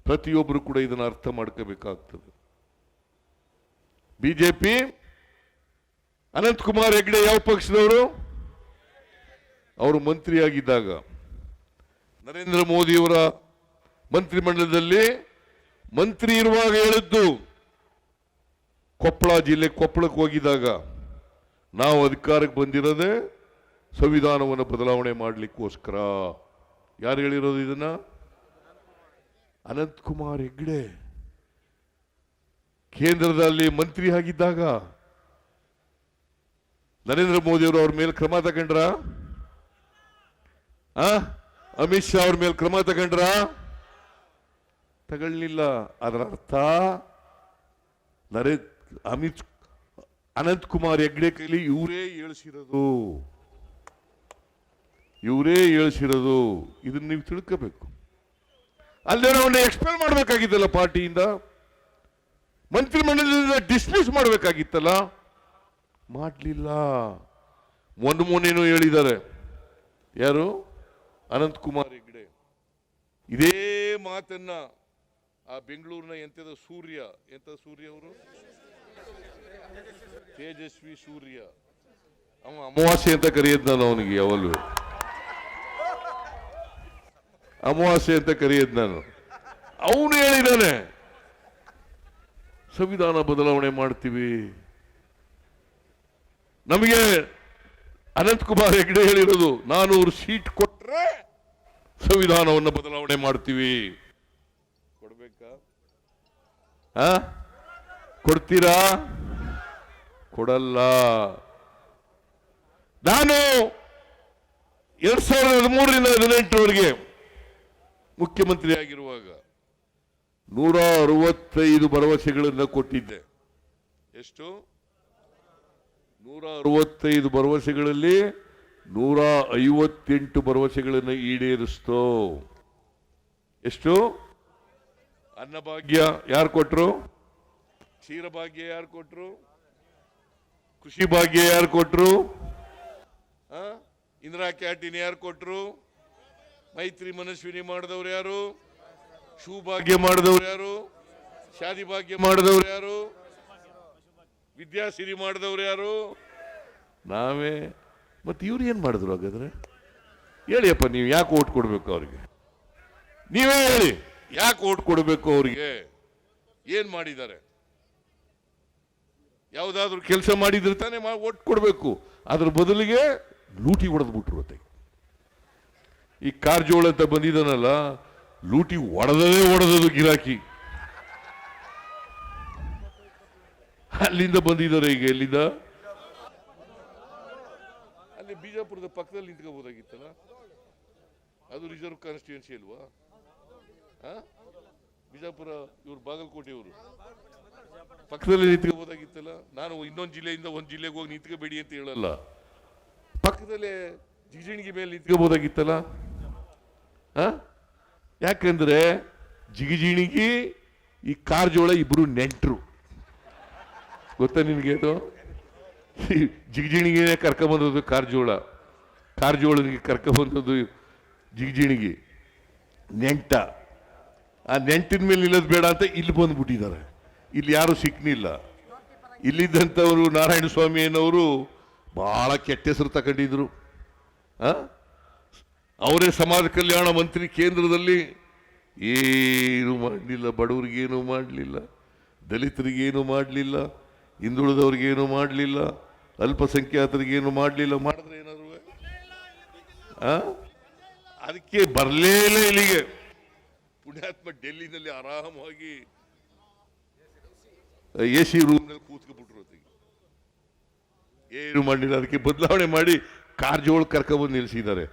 Speaker 1: ಪ್ರತಿಯೊಬ್ಬರು ಕೂಡ ಇದನ್ನ ಅರ್ಥ ಮಾಡ್ಕೋಬೇಕಾಗ್ತದೆ. ಬಿಜೆಪಿ, ಅನಂತಕುಮಾರ್ ಹೆಗಡೆ ಯಾವ ಪಕ್ಷದವರು? ಅವರು ಮಂತ್ರಿಯಾಗಿದ್ದಾಗ ನರೇಂದ್ರ ಮೋದಿಯವರ ಮಂತ್ರಿಮಂಡಲದಲ್ಲಿ ಮಂತ್ರಿ ಇರುವಾಗ ಹೇಳಿದ್ದು, ಕೊಪ್ಪಳ ಜಿಲ್ಲೆ ಕೊಪ್ಪಳಕ್ಕೆ ಹೋಗಿದಾಗ ನಾವು ಅಧಿಕಾರಕ್ಕೆ ಬಂದಿರೋದೇ ಸಂವಿಧಾನವನ್ನು ಬದಲಾವಣೆ ಮಾಡಲಿಕ್ಕೋಸ್ಕರ. ಯಾರು ಹೇಳಿರೋದು ಇದನ್ನ? ಅನಂತಕುಮಾರ್ ಹೆಗ್ಡೆ ಕೇಂದ್ರದಲ್ಲಿ ಮಂತ್ರಿ ಆಗಿದ್ದಾಗ ನರೇಂದ್ರ ಮೋದಿ ಅವರು ಅವ್ರ ಮೇಲೆ ಕ್ರಮ ತಗೊಂಡ್ರ? ಅಮಿತ್ ಶಾ ಅವ್ರ ಮೇಲೆ ಕ್ರಮ ತಗೊಂಡ್ರ? ತಗೊಳ್ಳಿಲ್ಲ. ಅದರ ಅರ್ಥ ಅನಂತಕುಮಾರ್ ಹೆಗ್ಡೆ ಕೈಲಿ ಇವರೇ ಏಳಿಸಿರೋದು. ಇದನ್ನ ನೀವು ತಿಳ್ಕೋಬೇಕು. ಅಲ್ಲೇ ಅವನ್ನ ಎಕ್ಸ್ಪೆಲ್ ಮಾಡಬೇಕಾಗಿತ್ತಲ್ಲ, ಪಾರ್ಟಿಯಿಂದ ಮಂತ್ರಿಮಂಡಲದಿಂದ ಡಿಸ್ಮಿಸ್ ಮಾಡಬೇಕಾಗಿತ್ತಲ್ಲ, ಮಾಡಲಿಲ್ಲ. ಮೊನ್ನೇನು ಹೇಳಿದ್ದಾರೆ, ಯಾರು? ಅನಂತಕುಮಾರ್ ಹೆಗ್ಡೆ ಇದೇ ಮಾತನ್ನ ಆ ಬೆಂಗಳೂರಿನ ಎಂತ ಸೂರ್ಯ ಅವರು ತೇಜಸ್ವಿ ಸೂರ್ಯ, ಅಮಾವಾಸ್ಯೆ ಅಂತ ಕರೆಯೋದು ನಾನು ಅವನಿಗೆ, ಯಾವಲ್ಲೂ ಅಮಾವಾಸ್ಯೆ ಅಂತ ಕರೆಯೋದು ನಾನು. ಅವನು ಹೇಳಿದ್ದಾನೆ ಸಂವಿಧಾನ ಬದಲಾವಣೆ ಮಾಡ್ತೀವಿ. ನಮಗೆ ಅನಂತಕುಮಾರ್ ಹೆಗ್ಡೆ ಹೇಳಿರೋದು 400 ಸೀಟ್ ಕೊಟ್ರೆ ಸಂವಿಧಾನವನ್ನು ಬದಲಾವಣೆ ಮಾಡ್ತೀವಿ. ಕೊಡ್ಬೇಕಾ? ಕೊಡ್ತೀರಾ? ಕೊಡಲ್ಲ. ನಾನು 2013ರಿಂದ 2018ರವರೆಗೆ ಮುಖ್ಯಮಂತ್ರಿ ಆಗಿರುವಾಗ 165 ಭರವಸೆಗಳನ್ನು ಕೊಟ್ಟಿದ್ದೆ. ಎಷ್ಟು? 165 ಭರವಸೆಗಳಲ್ಲಿ 158 ಭರವಸೆಗಳನ್ನು ಈಡೇರಿಸ್ತೋ. ಎಷ್ಟು? ಅನ್ನಭಾಗ್ಯ ಯಾರು ಕೊಟ್ರು? ಕ್ಷೀರಭಾಗ್ಯ ಯಾರು ಕೊಟ್ರು? ಕೃಷಿ ಭಾಗ್ಯ ಯಾರು ಕೊಟ್ರು? ಇಂದಿರಾ ಕ್ಯಾಂಟೀನ್ ಯಾರು ಕೊಟ್ರು? ಮೈತ್ರಿ ಮನಸ್ವಿನಿ ಮಾಡಿದವ್ರು ಯಾರು? ಭಾಗ್ಯ ಮಾಡಿದವ್ರು ಯಾರು? ಶಾದಿ ಭಾಗ್ಯ ಮಾಡಿದವ್ರು ಯಾರು? ವಿದ್ಯಾಸಿರಿ ಮಾಡಿದವ್ರು ಯಾರು? ನಾವೇ. ಮತ್ತೆ ಇವ್ರು ಏನ್ ಮಾಡಿದ್ರು ಹಾಗಾದ್ರೆ? ಹೇಳಿಯಪ್ಪ, ನೀವು ಯಾಕೆ ಓಟ್ ಕೊಡ್ಬೇಕು ಅವ್ರಿಗೆ? ನೀವೇ ಹೇಳಿ, ಯಾಕೆ ಓಟ್ ಕೊಡಬೇಕು ಅವ್ರಿಗೆ? ಏನ್ ಮಾಡಿದ್ದಾರೆ? ಯಾವುದಾದ್ರೂ ಕೆಲಸ ಮಾಡಿದ್ರೆ ತಾನೇ ಓಟ್ ಕೊಡಬೇಕು. ಅದ್ರ ಬದಲಿಗೆ ಲೂಟಿ ಹೊಡೆದ್ಬಿಟ್ರು. ಈ ಕಾರಜೋಳ ಅಂತ ಬಂದಿದ್ದಾನಲ್ಲ, ಲೂಟಿ ಹೊಡೆದದು ಗಿರಾಕಿ. ಅಲ್ಲಿಂದ ಬಂದಿದ್ದಾರೆ. ಈಗ ಎಲ್ಲಿಂದ? ಅಲ್ಲಿ ಬಿಜಾಪುರದ ಪಕ್ಕದಲ್ಲಿ ನಿಂತ್ಕೋಬಹುದಾಗಿತ್ತಲ್ಲ, ಅದು ರಿಸರ್ವ್ ಕಾನ್ಸ್ಟಿಟ್ಯೂನ್ಸಿ ಅಲ್ವಾ? ಬಿಜಾಪುರ ಇವ್ರು ಬಾಗಲಕೋಟೆಯವರು, ಪಕ್ಕದಲ್ಲಿ ನಿಂತ್ಕೋಬಹುದಾಗಿತ್ತಲ್ಲ. ನಾನು ಇನ್ನೊಂದು ಜಿಲ್ಲೆಯಿಂದ ಒಂದು ಜಿಲ್ಲೆಗೆ ಹೋಗಿ ನಿಂತ್ಕೋಬೇಡಿ ಅಂತ ಹೇಳಲ್ಲ, ಪಕ್ಕದಲ್ಲೇ ಜಿಗಜಿಣಿಗೆ ಮೇಲೆ ನಿಂತ್ಕೋಬಹುದಾಗಿತ್ತಲ್ಲ. ಯಾಕಂದ್ರೆ ಜಿಗಜಿಣಿಗಿ ಈ ಕಾರಜೋಳ ಇಬ್ರು ನೆಂಟ್ರು. ಗೊತ್ತಾ ನಿನ್ಗೆ? ಅದು ಜಿಗಜಿಣಿಗೆ ಕರ್ಕೊಂಬಂದದ್ದು ಕಾರಜೋಳನಿಗೆ ಕರ್ಕೊಂಬಂದದ್ದು ಜಿಗಜಿಣಿಗಿ ನೆಂಟ. ಆ ನೆಂಟಿನ ಮೇಲೆ ನಿಲ್ಲೋದು ಬೇಡ ಅಂತ ಇಲ್ಲಿ ಬಂದ್ಬಿಟ್ಟಿದ್ದಾರೆ. ಇಲ್ಲಿ ಯಾರು ಸಿಕ್ನಿಲ್ಲ. ಇಲ್ಲಿದ್ದಂಥವರು ನಾರಾಯಣ ಸ್ವಾಮಿ ಅನ್ನೋರು ಬಹಳ ಕೆಟ್ಟ ಹೆಸರು ತಗೊಂಡಿದ್ರು. ಅವರೇ ಸಮಾಜ ಕಲ್ಯಾಣ ಮಂತ್ರಿ ಕೇಂದ್ರದಲ್ಲಿ. ಏನು ಮಾಡಲಿಲ್ಲ, ಬಡವರಿಗೇನು ಮಾಡಲಿಲ್ಲ, ದಲಿತರಿಗೇನು ಮಾಡಲಿಲ್ಲ, ಹಿಂದುಳಿದವ್ರಿಗೇನು ಮಾಡಲಿಲ್ಲ, ಅಲ್ಪಸಂಖ್ಯಾತರಿಗೇನು ಮಾಡಲಿಲ್ಲ. ಮಾಡಿದ್ರೆ ಏನಾದ್ರು ಅದಕ್ಕೆ ಬರಲೇ ಇಲ್ಲ ಇಲ್ಲಿಗೆ. ಪುಣ್ಯಾತ್ಮ ಡೆಲ್ಲಿನಲ್ಲಿ ಆರಾಮಾಗಿ AC ರೂಮ್ನಲ್ಲಿ ಕೂತ್ಕೊಂಡ್ಬಿಟ್ರು. ಏನು ಮಾಡಲಿಲ್ಲ. ಅದಕ್ಕೆ ಬದಲಾವಣೆ ಮಾಡಿ ಕಾರಜೋಳ ಕರ್ಕೊಂಡ್ಬಂದು ನಿಲ್ಲಿಸಿದ್ದಾರೆ.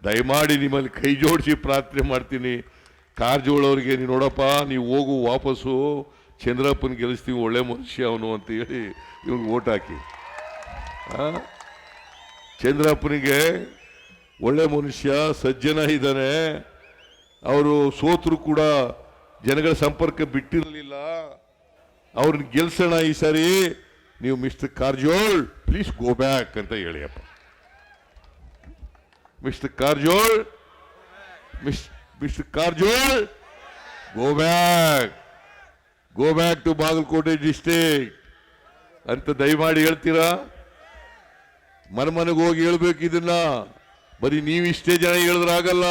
Speaker 1: ದಯಮಾಡಿ ನಿಮ್ಮಲ್ಲಿ ಕೈ ಜೋಡಿಸಿ ಪ್ರಾರ್ಥನೆ ಮಾಡ್ತೀನಿ, ಕಾರಜೋಳ ಅವ್ರಿಗೆ, ನೀವು ನೋಡಪ್ಪ, ನೀವು ಹೋಗು ವಾಪಸ್ಸು, ಚಂದ್ರಪ್ಪನ ಗೆಲ್ಲಿಸ್ತೀವಿ, ಒಳ್ಳೆ ಮನುಷ್ಯ ಅವನು ಅಂತ ಹೇಳಿ ಇವ್ರಿಗೆ ಓಟ್ ಹಾಕಿ. ಚಂದ್ರಪ್ಪನಿಗೆ ಒಳ್ಳೆ ಮನುಷ್ಯ, ಸಜ್ಜನ ಇದ್ದಾನೆ. ಅವರು ಸೋತರು ಕೂಡ ಜನಗಳ ಸಂಪರ್ಕ ಬಿಟ್ಟಿರಲಿಲ್ಲ. ಅವ್ರನ್ನ ಗೆಲ್ಸೋಣ ಈ ಸಾರಿ. ನೀವು mister Karjol please go back ಅಂತ ಹೇಳಿಯಪ್ಪ. Mister Karjol go back to Bagalkot district ಅಂತ ದಯಮಾಡಿ ಹೇಳ್ತೀರಾ? ಮನೆಗೆ ಹೋಗಿ ಹೇಳ್ಬೇಕು ಇದನ್ನ. ಬರೀ ನೀವಿಷ್ಟೇ ಜನ ಹೇಳಿದ್ರಾಗಲ್ಲ,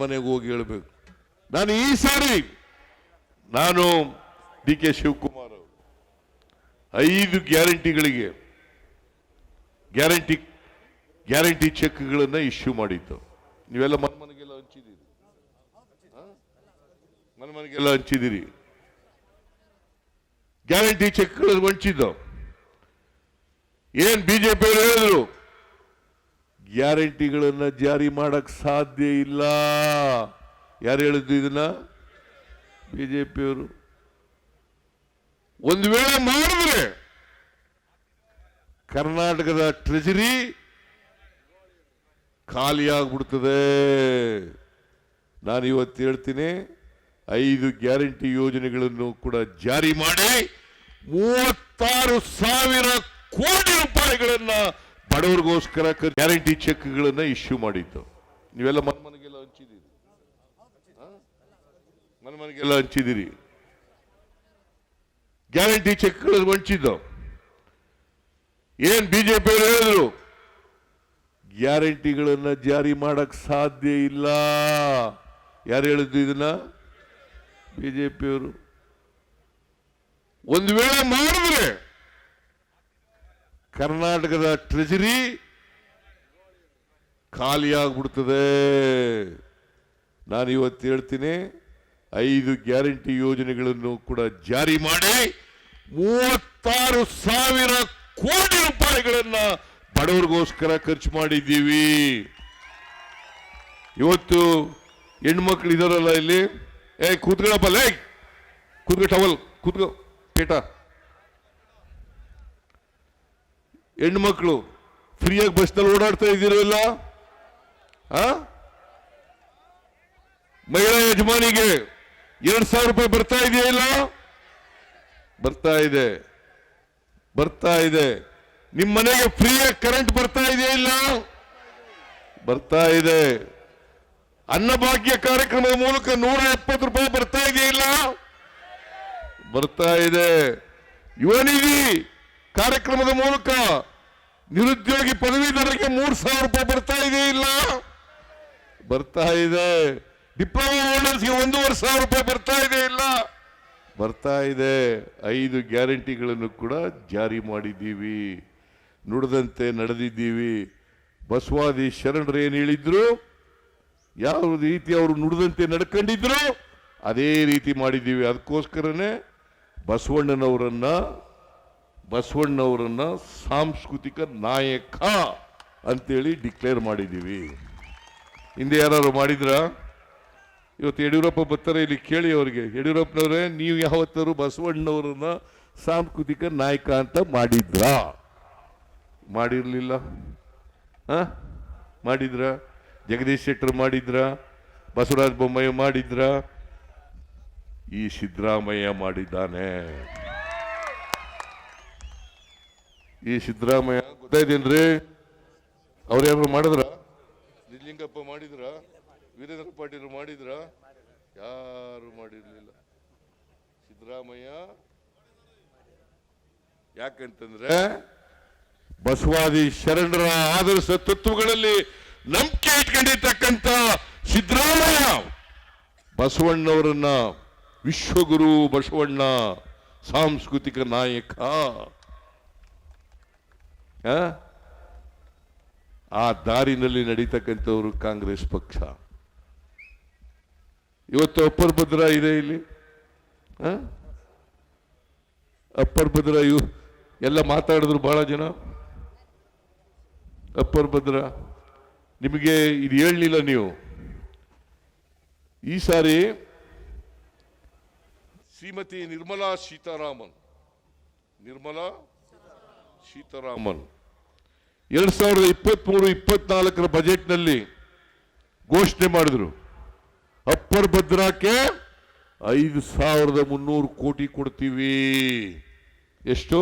Speaker 1: ಮನೆಗೆ ಹೋಗಿ ಹೇಳ್ಬೇಕು. ನಾನು ಈ ಸಾರಿ DK ಶಿವಕುಮಾರ್ ಅವರು 5 ಗ್ಯಾರಂಟಿಗಳಿಗೆ ಗ್ಯಾರಂಟಿ ಚೆಕ್ಗಳನ್ನು ಇಶ್ಯೂ ಮಾಡಿದ್ದು. ನೀವೆಲ್ಲ ಮನೆಗೆಲ್ಲ ಹಂಚಿದ್ದೀರಿ. ಮನೆಗೆಲ್ಲ ಹಂಚಿದಿರಿ. ಗ್ಯಾರಂಟಿ ಚೆಕ್ಗಳನ್ನು ವಂಚಿದ್ದು ಏನ್ ಬಿಜೆಪಿ ಅವರು ಹೇಳಿದ್ರು, ಗ್ಯಾರಂಟಿಗಳನ್ನ ಜಾರಿ ಮಾಡಕ್ ಸಾಧ್ಯ ಇಲ್ಲ. ಯಾರು ಹೇಳಿದ್ದು ಇದನ್ನ? ಬಿಜೆಪಿಯವರು. ಒಂದು ವೇಳೆ ಮಾಡಿದ್ರೆ ಕರ್ನಾಟಕದ ಟ್ರೆಜರಿ ಖಾಲಿಯಾಗ್ಬಿಡ್ತದೆ. ನಾನು ಇವತ್ತು ಹೇಳ್ತೀನಿ, 5 ಗ್ಯಾರಂಟಿ ಯೋಜನೆಗಳನ್ನು ಕೂಡ ಜಾರಿ ಮಾಡಿ 36,000 ಕೋಟಿ ರೂಪಾಯಿಗಳನ್ನ ಬಡವರಿಗೋಸ್ಕರ ಗ್ಯಾರಂಟಿ ಚೆಕ್ಗಳನ್ನ ಇಶ್ಯೂ ಮಾಡಿದ್ದು. ನೀವೆಲ್ಲ ಮನೆಗೆಲ್ಲ ಹಂಚಿದ್ದೀರಿ, ಮನೆಗೆಲ್ಲ ಹಂಚಿದಿರಿ. ಗ್ಯಾರಂಟಿ ಚೆಕ್ಗಳನ್ನು ವಂಚಿದ್ದು ಏನ್ ಬಿಜೆಪಿ ಅವರು ಹೇಳಿದ್ರು, ಗ್ಯಾರಂಟಿಗಳನ್ನ ಜಾರಿ ಮಾಡಕ್ ಸಾಧ್ಯ ಇಲ್ಲ. ಯಾರು ಹೇಳಿದ್ದು ಇದನ್ನ? ಬಿಜೆಪಿಯವರು. ಒಂದು ವೇಳೆ ಮಾಡಿದ್ರೆ ಕರ್ನಾಟಕದ ಟ್ರೆಜರಿ ಖಾಲಿಯಾಗ್ಬಿಡ್ತದೆ. ನಾನು ಇವತ್ತು ಹೇಳ್ತೀನಿ, 5 ಗ್ಯಾರಂಟಿ ಯೋಜನೆಗಳನ್ನು ಕೂಡ ಜಾರಿ ಮಾಡಿ 36,000 ಕೋಟಿ ರೂಪಾಯಿಗಳನ್ನ ಬಡವರಿಗೋಸ್ಕರ ಖರ್ಚು ಮಾಡಿದ್ದೀವಿ. ಇವತ್ತು ಹೆಣ್ಮಕ್ಳು ಇದಾರಲ್ಲ ಇಲ್ಲಿ, ಕೂತ್ಕೊಳ್ಳಪ್ಪ, ಕೂತ್ಕೋ, ಟವಲ್ ಕೂತ್ಕೋ, ಪೇಟ. ಹೆಣ್ಮಕ್ಳು ಫ್ರೀಯಾಗಿ ಬಸ್ನಲ್ಲಿ ಓಡಾಡ್ತಾ ಇದ್ದೀರಲ್ಲ, ಮಹಿಳಾ ಯಜಮಾನಿಗೆ 2,000 ರೂಪಾಯಿ ಬರ್ತಾ ಇದೆಯಲ್ಲ? ಬರ್ತಾ ಇದೆ. ನಿಮ್ಮ ಮನೆಗೆ ಫ್ರೀಯಾಗಿ ಕರೆಂಟ್ ಬರ್ತಾ ಇದೆಯಾ ಇಲ್ಲ? ಬರ್ತಾ ಇದೆ. ಅನ್ನಭಾಗ್ಯ ಕಾರ್ಯಕ್ರಮದ ಮೂಲಕ 170 ರೂಪಾಯಿ ಬರ್ತಾ ಇದೆಯಾ ಇಲ್ಲ? ಬರ್ತಾ ಇದೆ. ಯುವ ನಿಧಿ ಕಾರ್ಯಕ್ರಮದ ಮೂಲಕ ನಿರುದ್ಯೋಗಿ ಪದವೀಧರರಿಗೆ 3,000 ರೂಪಾಯಿ ಬರ್ತಾ ಇದೆಯಾ ಇಲ್ಲ? ಬರ್ತಾ ಇದೆ. ಡಿಪ್ಲೊಮಾ ಹೋಲ್ಡರ್ಸ್ಗೆ 1,500 ರೂಪಾಯಿ ಬರ್ತಾ ಇದೆ ಇಲ್ಲ? ಬರ್ತಾ ಇದೆ. 5 ಗ್ಯಾರಂಟಿಗಳನ್ನು ಕೂಡ ಜಾರಿ ಮಾಡಿದ್ದೀವಿ, ನುಡಿದಂತೆ ನಡೆದಿದ್ದೀವಿ. ಬಸವಾದಿ ಶರಣರು ಏನು ಹೇಳಿದ್ರು, ಯಾವ ರೀತಿ ಅವರು ನುಡಿದಂತೆ ನಡ್ಕೊಂಡಿದ್ರು ಅದೇ ರೀತಿ ಮಾಡಿದ್ದೀವಿ. ಅದಕ್ಕೋಸ್ಕರನೇ ಬಸವಣ್ಣವರನ್ನ ಸಾಂಸ್ಕೃತಿಕ ನಾಯಕ ಅಂತೇಳಿ ಡಿಕ್ಲೇರ್ ಮಾಡಿದ್ದೀವಿ. ಹಿಂದೆ ಯಾರು ಮಾಡಿದ್ರ? ಇವತ್ತು ಯಡಿಯೂರಪ್ಪ ಬರ್ತಾರೆ, ಇಲ್ಲಿ ಕೇಳಿ ಅವರಿಗೆ, ಯಡಿಯೂರಪ್ಪನವರೇ, ನೀವು ಯಾವತ್ತಾರು ಬಸವಣ್ಣವರನ್ನ ಸಾಂಸ್ಕೃತಿಕ ನಾಯಕ ಅಂತ ಮಾಡಿದ್ರಾ? ಮಾಡಿರ್ಲಿಲ್ಲ. ಮಾಡಿದ್ರ? ಜಗದೀಶ್ ಶೆಟ್ಟರ್ ಮಾಡಿದ್ರ? ಬಸವರಾಜ ಬೊಮ್ಮಾಯಿ ಮಾಡಿದ್ರ? ಈ ಸಿದ್ದರಾಮಯ್ಯ ಮಾಡಿದ್ದಾನೆ. ಈ ಸಿದ್ದರಾಮಯ್ಯ ಗೊತ್ತಾಯ್ತೇನ್ರಿ? ಅವ್ರು ಯಾರು ಮಾಡಿದ್ರ? ನಿಜಲಿಂಗಪ್ಪ ಮಾಡಿದ್ರ? ವೀರೇಂದ್ರ ಪಾಟೀಲ್ ಮಾಡಿದ್ರ? ಯಾರು ಮಾಡಿರ್ಲಿಲ್ಲ. ಸಿದ್ದರಾಮಯ್ಯ ಯಾಕಂತಂದ್ರೆ ಬಸವಾದಿ ಶರಣರ ಆದರ್ಶ ತತ್ವಗಳಲ್ಲಿ ನಂಬಿಕೆ ಇಟ್ಕೊಂಡಿರ್ತಕ್ಕಂಥ ಸಿದ್ದರಾಮಯ್ಯ ಬಸವಣ್ಣವರನ್ನ ವಿಶ್ವಗುರು ಬಸವಣ್ಣ ಸಾಂಸ್ಕೃತಿಕ ನಾಯಕ. ಆ ದಾರಿನಲ್ಲಿ ನಡೀತಕ್ಕಂಥವರು ಕಾಂಗ್ರೆಸ್ ಪಕ್ಷ. ಇವತ್ತು ಅಪ್ಪರ್ ಭದ್ರಾ ಇದೆ ಇಲ್ಲಿ, ಅಪ್ಪರ್ ಭದ್ರಾ ಎಲ್ಲ ಮಾತಾಡಿದ್ರು ಬಹಳ ಜನ. ಅಪ್ಪರ್ ಭದ್ರಾ ನಿಮಗೆ ಇದು ಹೇಳಲಿಲ್ಲ ನೀವು. ಈ ಸಾರಿ ಶ್ರೀಮತಿ ನಿರ್ಮಲಾ ಸೀತಾರಾಮನ್ 2023-24 ಬಜೆಟ್ನಲ್ಲಿ ಘೋಷಣೆ ಮಾಡಿದ್ರು, ಅಪ್ಪರ್ ಭದ್ರಾಕ್ಕೆ 5,300 ಕೋಟಿ ಕೊಡ್ತೀವಿ. ಎಷ್ಟು?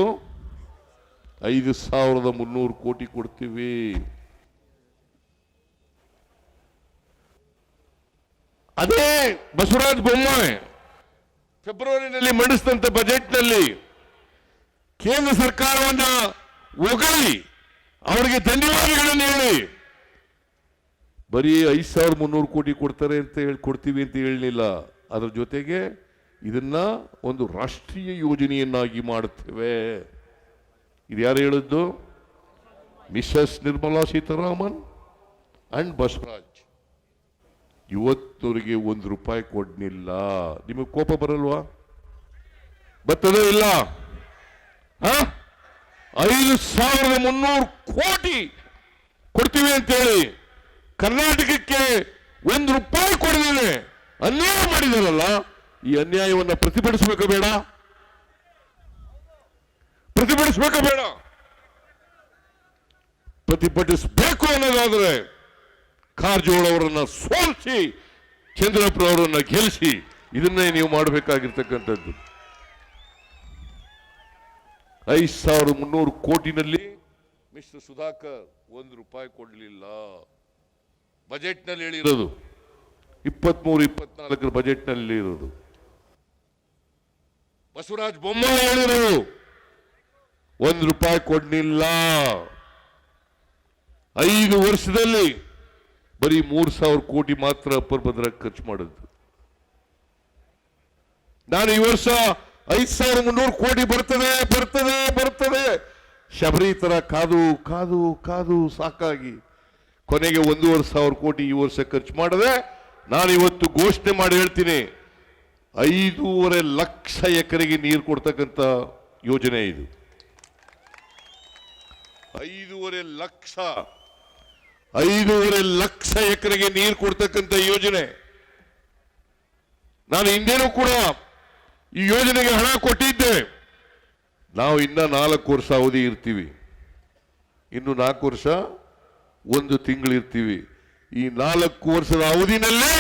Speaker 1: 5,300 ಕೋಟಿ ಕೊಡ್ತೀವಿ. ಅದೇ ಬಸವರಾಜ ಬೊಮ್ಮಾಯಿ ಫೆಬ್ರವರಿನಲ್ಲಿ ಮಂಡಿಸಿದಂತ ಬಜೆಟ್ನಲ್ಲಿ ಕೇಂದ್ರ ಸರ್ಕಾರವನ್ನ ಹೊಗಳಿ ಅವರಿಗೆ ಧನ್ಯವಾದಗಳನ್ನು ಹೇಳಿ ಬರೀ 5,300 ಕೋಟಿ ಕೊಡ್ತಾರೆ ಅಂತ ಕೊಡ್ತೀವಿ ಅಂತ ಹೇಳಲಿಲ್ಲ. ಅದರ ಜೊತೆಗೆ ಇದನ್ನ ಒಂದು ರಾಷ್ಟ್ರೀಯ ಯೋಜನೆಯನ್ನಾಗಿ ಮಾಡುತ್ತೇವೆ. ಇದು ಯಾರು ಹೇಳಿದ್ದು? Mrs Nirmala Sitharaman and Basavaraj. ಇವತ್ತವರಿಗೆ ₹1 ಕೊಡ್ನಿಲ್ಲ. ನಿಮಗೆ ಕೋಪ ಬರಲ್ವಾ? ಬರ್ತದೆ ಇಲ್ಲ? 5,300 ಕೋಟಿ ಕೊಡ್ತೀವಿ ಅಂತೇಳಿ ಕರ್ನಾಟಕಕ್ಕೆ ₹1 ಕೊಡದೇನೆ ಅನ್ಯಾಯ ಮಾಡಿದಾರಲ್ಲ, ಈ ಅನ್ಯಾಯವನ್ನು ಪ್ರತಿಭಟಿಸಬೇಕ ಬೇಡ? ಪ್ರತಿಭಟಿಸಬೇಕ ಬೇಡ? ಪ್ರತಿಭಟಿಸಬೇಕು ಅನ್ನೋದಾದ್ರೆ ಕಾರಜೋಳ ಅವರನ್ನ ಸೋಲಿಸಿ ಚಂದ್ರಪ್ಪ ಅವರನ್ನ ಗೆಲ್ಲಿಸಿ, ಇದನ್ನೇ ನೀವು ಮಾಡಬೇಕಾಗಿರ್ತಕ್ಕಂಥದ್ದು. 5,300 ಕೋಟಿನಲ್ಲಿ ಮಿಸ್ಟರ್ ಸುಧಾಕರ್ ₹1 ಕೊಡಲಿಲ್ಲ. ಬಜೆಟ್ನಲ್ಲಿ ಹೇಳಿರೋದು 23-24 ಬಜೆಟ್ನಲ್ಲಿ ಇರೋದು. ಬಸವರಾಜ ಬೊಮ್ಮಾಯಿ ಹೇಳಿರೋದು ₹1 ಕೊಡಲಿಲ್ಲ. 5 ವರ್ಷದಲ್ಲಿ ಬರೀ 3,000 ಕೋಟಿ ಮಾತ್ರ ಅಪ್ಪರ್ ಭದ್ರ ಖರ್ಚು ಮಾಡಿದ್ದು. ನಾನು ಈ ವರ್ಷ 5,300 ಕೋಟಿ ಬರ್ತದೆ ಬರ್ತದೆ ಬರ್ತದೆ ಶಬರಿ ತರ ಕಾದು ಕಾದು ಕಾದು ಸಾಕಾಗಿ ಕೊನೆಗೆ 1,500 ಕೋಟಿ ಈ ವರ್ಷ ಖರ್ಚು ಮಾಡದೆ ನಾನು ಇವತ್ತು ಘೋಷಣೆ ಮಾಡಿ ಹೇಳ್ತೀನಿ, 5.5 ಲಕ್ಷ ಎಕರೆಗೆ ನೀರು ಕೊಡ್ತಕ್ಕಂಥ ಯೋಜನೆ ಇದು. 5.5 ಲಕ್ಷ ಎಕರೆಗೆ ನೀರು ಕೊಡ್ತಕ್ಕಂಥ ಯೋಜನೆ. ನಾನು ಹಿಂದೇನೂ ಕೂಡ ಈ ಯೋಜನೆಗೆ ಹಣ ಕೊಟ್ಟಿದ್ದೆ. ನಾವು ಇನ್ನ 4 ವರ್ಷ ಅವಧಿ ಇರ್ತೀವಿ, ಇನ್ನು 4 ವರ್ಷ 1 ತಿಂಗಳು ಇರ್ತೀವಿ. ಈ 4 ವರ್ಷದ ಅವಧಿನಲ್ಲಿ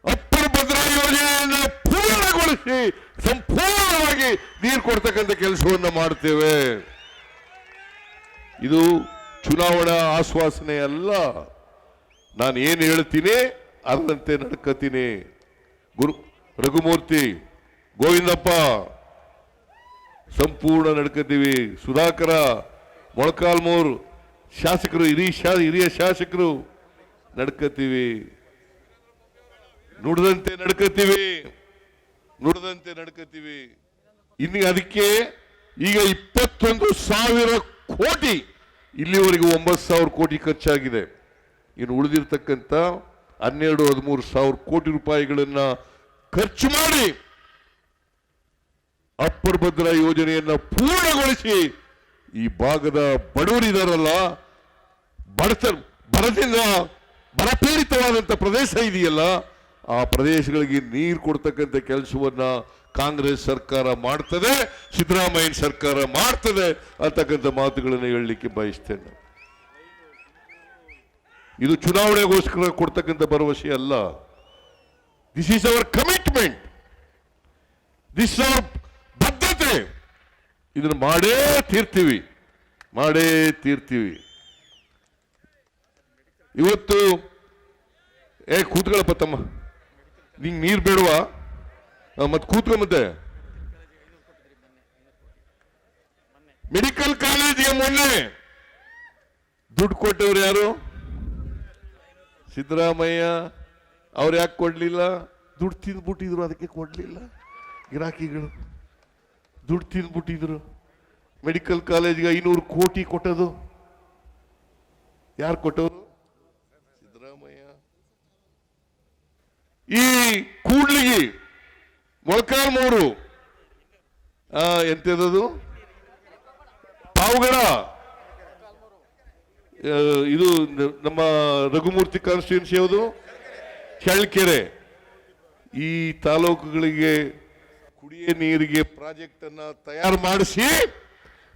Speaker 1: ಅಪ್ಪರ್ ಭದ್ರಾ ಯೋಜನೆಯನ್ನು ಪೂರ್ಣಗೊಳಿಸಿ ಸಂಪೂರ್ಣವಾಗಿ ನೀರು ಕೊಡ್ತಕ್ಕಂಥ ಕೆಲಸವನ್ನು ಮಾಡ್ತೇವೆ. ಇದು ಚುನಾವಣಾ ಆಶ್ವಾಸನೆ ಅಲ್ಲ. ನಾನು ಏನು ಹೇಳ್ತೀನಿ ಅದರಂತೆ ನಡ್ಕತೀನಿ. ರಘುಮೂರ್ತಿ, ಗೋವಿಂದಪ್ಪ ಸಂಪೂರ್ಣ ನಡ್ಕತೀವಿ. ಸುಧಾಕರ, ಮೊಳಕಾಲ್ಮೂರು ಶಾಸಕರು, ಹಿರಿಯ ಶಾಸಕರು ನಡ್ಕತೀವಿ. ನುಡಿದಂತೆ ನಡ್ಕತೀವಿ. ಇನ್ನು ಅದಕ್ಕೆ ಈಗ 21,000 ಕೋಟಿ, ಇಲ್ಲಿವರೆಗೂ 9,000 ಕೋಟಿ ಖರ್ಚಾಗಿದೆ. ಇನ್ನು ಉಳಿದಿರ್ತಕ್ಕಂಥ 12-13 ಕೋಟಿ ರೂಪಾಯಿಗಳನ್ನ ಖರ್ಚು ಮಾಡಿ ಅಪ್ಪರ್ ಭದ್ರಾ ಯೋಜನೆಯನ್ನ ಪೂರ್ಣಗೊಳಿಸಿ ಈ ಭಾಗದ ಬಡವರಿದಾರಲ್ಲ, ಬರದಿಂದ ಬರಪೀಡಿತವಾದಂಥ ಪ್ರದೇಶ ಇದೆಯಲ್ಲ, ಆ ಪ್ರದೇಶಗಳಿಗೆ ನೀರು ಕೊಡ್ತಕ್ಕಂಥ ಕೆಲಸವನ್ನ ಕಾಂಗ್ರೆಸ್ ಸರ್ಕಾರ ಮಾಡ್ತದೆ, ಸಿದ್ದರಾಮಯ್ಯ ಸರ್ಕಾರ ಮಾಡ್ತದೆ ಅಂತಕ್ಕಂಥ ಮಾತುಗಳನ್ನು ಹೇಳಲಿಕ್ಕೆ ಬಯಸ್ತೇನೆ. ಇದು ಚುನಾವಣೆಗೋಸ್ಕರ ಕೊಡ್ತಕ್ಕಂಥ ಭರವಸೆ ಅಲ್ಲ. This is our commitment, this our ಬದ್ಧತೆ. ಇದನ್ನು ಮಾಡೇ ತೀರ್ತೀವಿ. ಇವತ್ತು ಕೂತ್ಕೊಳ್ಳಪ್ಪ ತಮ್ಮ, ನಿಂಗೆ ನೀರು ಬೇಡವಾ? ಮತ್ತೆ ಕೂತ್ಕೊಂಬತ್ತೆ. ಮೆಡಿಕಲ್ ಕಾಲೇಜಿಗೆ ಮೊನ್ನೆ ದುಡ್ಡು ಕೊಟ್ಟವ್ರು ಯಾರು? ಸಿದ್ದರಾಮಯ್ಯ. ಅವ್ರು ಯಾಕೆ ಕೊಡ್ಲಿಲ್ಲ? ದುಡ್ಡು ತಿಂದ್ಬಿಟ್ಟಿದ್ರು, ಅದಕ್ಕೆ ಕೊಡ್ಲಿಲ್ಲ. ಗಿರಾಕಿಗಳು ದುಡ್ಡು ತಿಂದ್ಬಿಟ್ಟಿದ್ರು. ಮೆಡಿಕಲ್ ಕಾಲೇಜ್ಗೆ 500 ಕೋಟಿ ಕೊಟ್ಟದು ಯಾರು ಕೊಟ್ಟವರು? ಸಿದ್ದರಾಮಯ್ಯ. ಈ ಕೂಡ್ಲಿಗಿ, ಮೊಳಕಾಲ್ಮೂರು, ಎಂತದು ಪಾವಗಡ, ಇದು ನಮ್ಮ ರಘುಮೂರ್ತಿ ಕಾನ್ಸ್ಟಿಟ್ಯೂನ್ಸಿ ಯಾವುದು? ಚಳ್ಳಕೆರೆ. ಈ ತಾಲೂಕುಗಳಿಗೆ ಕುಡಿಯ ನೀರಿಗೆ ಪ್ರಾಜೆಕ್ಟ್ ಅನ್ನ ತಯಾರು ಮಾಡಿಸಿ,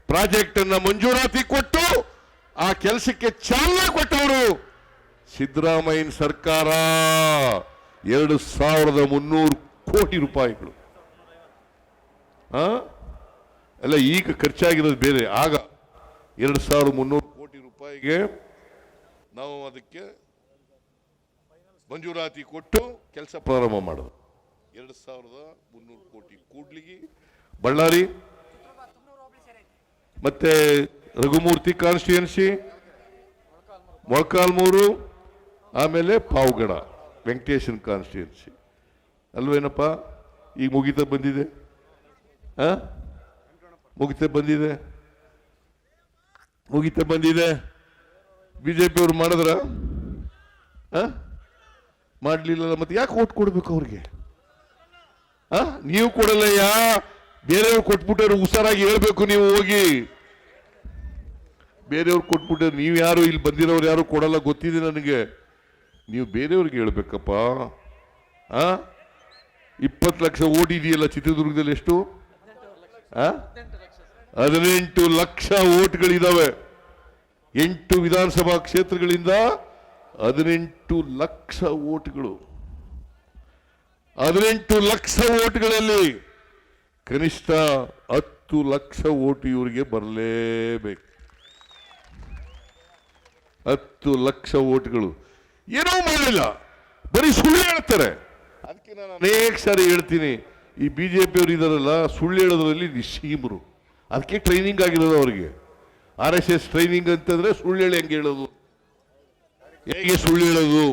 Speaker 1: ಪ್ರಾಜೆಕ್ಟ್ ಅನ್ನ ಮಂಜೂರಾತಿ ಕೊಟ್ಟು ಆ ಕೆಲಸಕ್ಕೆ ಚಾಲನೆ ಕೊಟ್ಟವರು ಸಿದ್ದರಾಮಯ್ಯ ಸರ್ಕಾರ. 2,300 ಕೋಟಿ ರೂಪಾಯಿಗಳು ಅಲ್ಲ, ಈಗ ಖರ್ಚಾಗಿರೋದು ಬೇರೆ. ಆಗ 2,300 ಕೋಟಿ ರೂಪಾಯಿಗೆ ನಾವು ಅದಕ್ಕೆ ಮಂಜೂರಾತಿ ಕೊಟ್ಟು ಕೆಲಸ ಪ್ರಾರಂಭ ಮಾಡೋದು. 2,300 ಕೋಟಿ. ಕೂಡ್ಲಿಗಿ, ಬಳ್ಳಾರಿ, ಮತ್ತೆ ರಘುಮೂರ್ತಿ ಕಾನ್ಸ್ಟಿಟ್ಯೂನ್ಸಿ, ಮೊಳಕಾಲ್ಮೂರು, ಆಮೇಲೆ ಪಾವಗಡ ವೆಂಕಟೇಶನ್ ಕಾನ್ಸ್ಟಿಟ್ಯೂನ್ಸಿ ಅಲ್ವೇನಪ್ಪ? ಈಗ ಮುಗಿತ ಬಂದಿದೆ. ಬಿಜೆಪಿ ಅವರು ಮಾಡಿದ್ರ? ಮಾಡ್ಲಿಲ್ಲ, ಮತ್ತೆ ಯಾಕೆ ಓಟ್ ಕೊಡ್ಬೇಕು ಅವ್ರಿಗೆ? ನೀವು ಕೊಡಲ್ಲಯ್ಯ, ಬೇರೆಯವ್ರು ಕೊಟ್ಬಿಟ್ಟವ್ರು ಹುಷಾರಾಗಿ ಹೇಳ್ಬೇಕು. ನೀವು ಹೋಗಿ ಬೇರೆಯವ್ರು ಕೊಟ್ಬಿಟ್ಟವ್ರು, ನೀವು ಯಾರು ಇಲ್ಲಿ ಬಂದಿರೋರು ಯಾರು ಕೊಡಲ್ಲ ಗೊತ್ತಿದೆ ನನಗೆ. ನೀವು ಬೇರೆಯವ್ರಿಗೆ ಹೇಳ್ಬೇಕಪ್ಪ. 20 ಲಕ್ಷ ಓಟ್ ಇದೆಯಲ್ಲ ಚಿತ್ರದುರ್ಗದಲ್ಲಿ, ಎಷ್ಟು? 18 ಲಕ್ಷ ಓಟ್ಗಳಿದಾವೆ. 8 ವಿಧಾನಸಭಾ ಕ್ಷೇತ್ರಗಳಿಂದ 18 ಲಕ್ಷ ಓಟ್ಗಳು. 18 ಲಕ್ಷ ಓಟ್ಗಳಲ್ಲಿ ಕನಿಷ್ಠ 10 ಲಕ್ಷ ಓಟು ಇವರಿಗೆ ಬರಲೇಬೇಕು. 10 ಲಕ್ಷ ಓಟ್ಗಳು. ಏನೋ ಮಾಡಲಿಲ್ಲ, ಬರೀ ಸುಳ್ಳು ಹೇಳ್ತಾರೆ. ಅದಕ್ಕೆ ನಾನು ಅನೇಕ ಸಾರಿ ಹೇಳ್ತೀನಿ, ಈ ಬಿಜೆಪಿಯವರು ಇದಾರಲ್ಲ, ಸುಳ್ಳು ಹೇಳೋದ್ರಲ್ಲಿ ನಿಶ್ಚೀಮರು. ಅದಕ್ಕೆ ಟ್ರೈನಿಂಗ್ ಆಗಿರೋದು ಅವರಿಗೆ. RSS ಟ್ರೈನಿಂಗ್ ಅಂತಂದ್ರೆ ಸುಳ್ಳು ಹೇಳಿ ಹೆಂಗೆ ಹೇಳೋದು, ಹೇಗೆ ಸುಳ್ಳು ಹೇಳೋದು.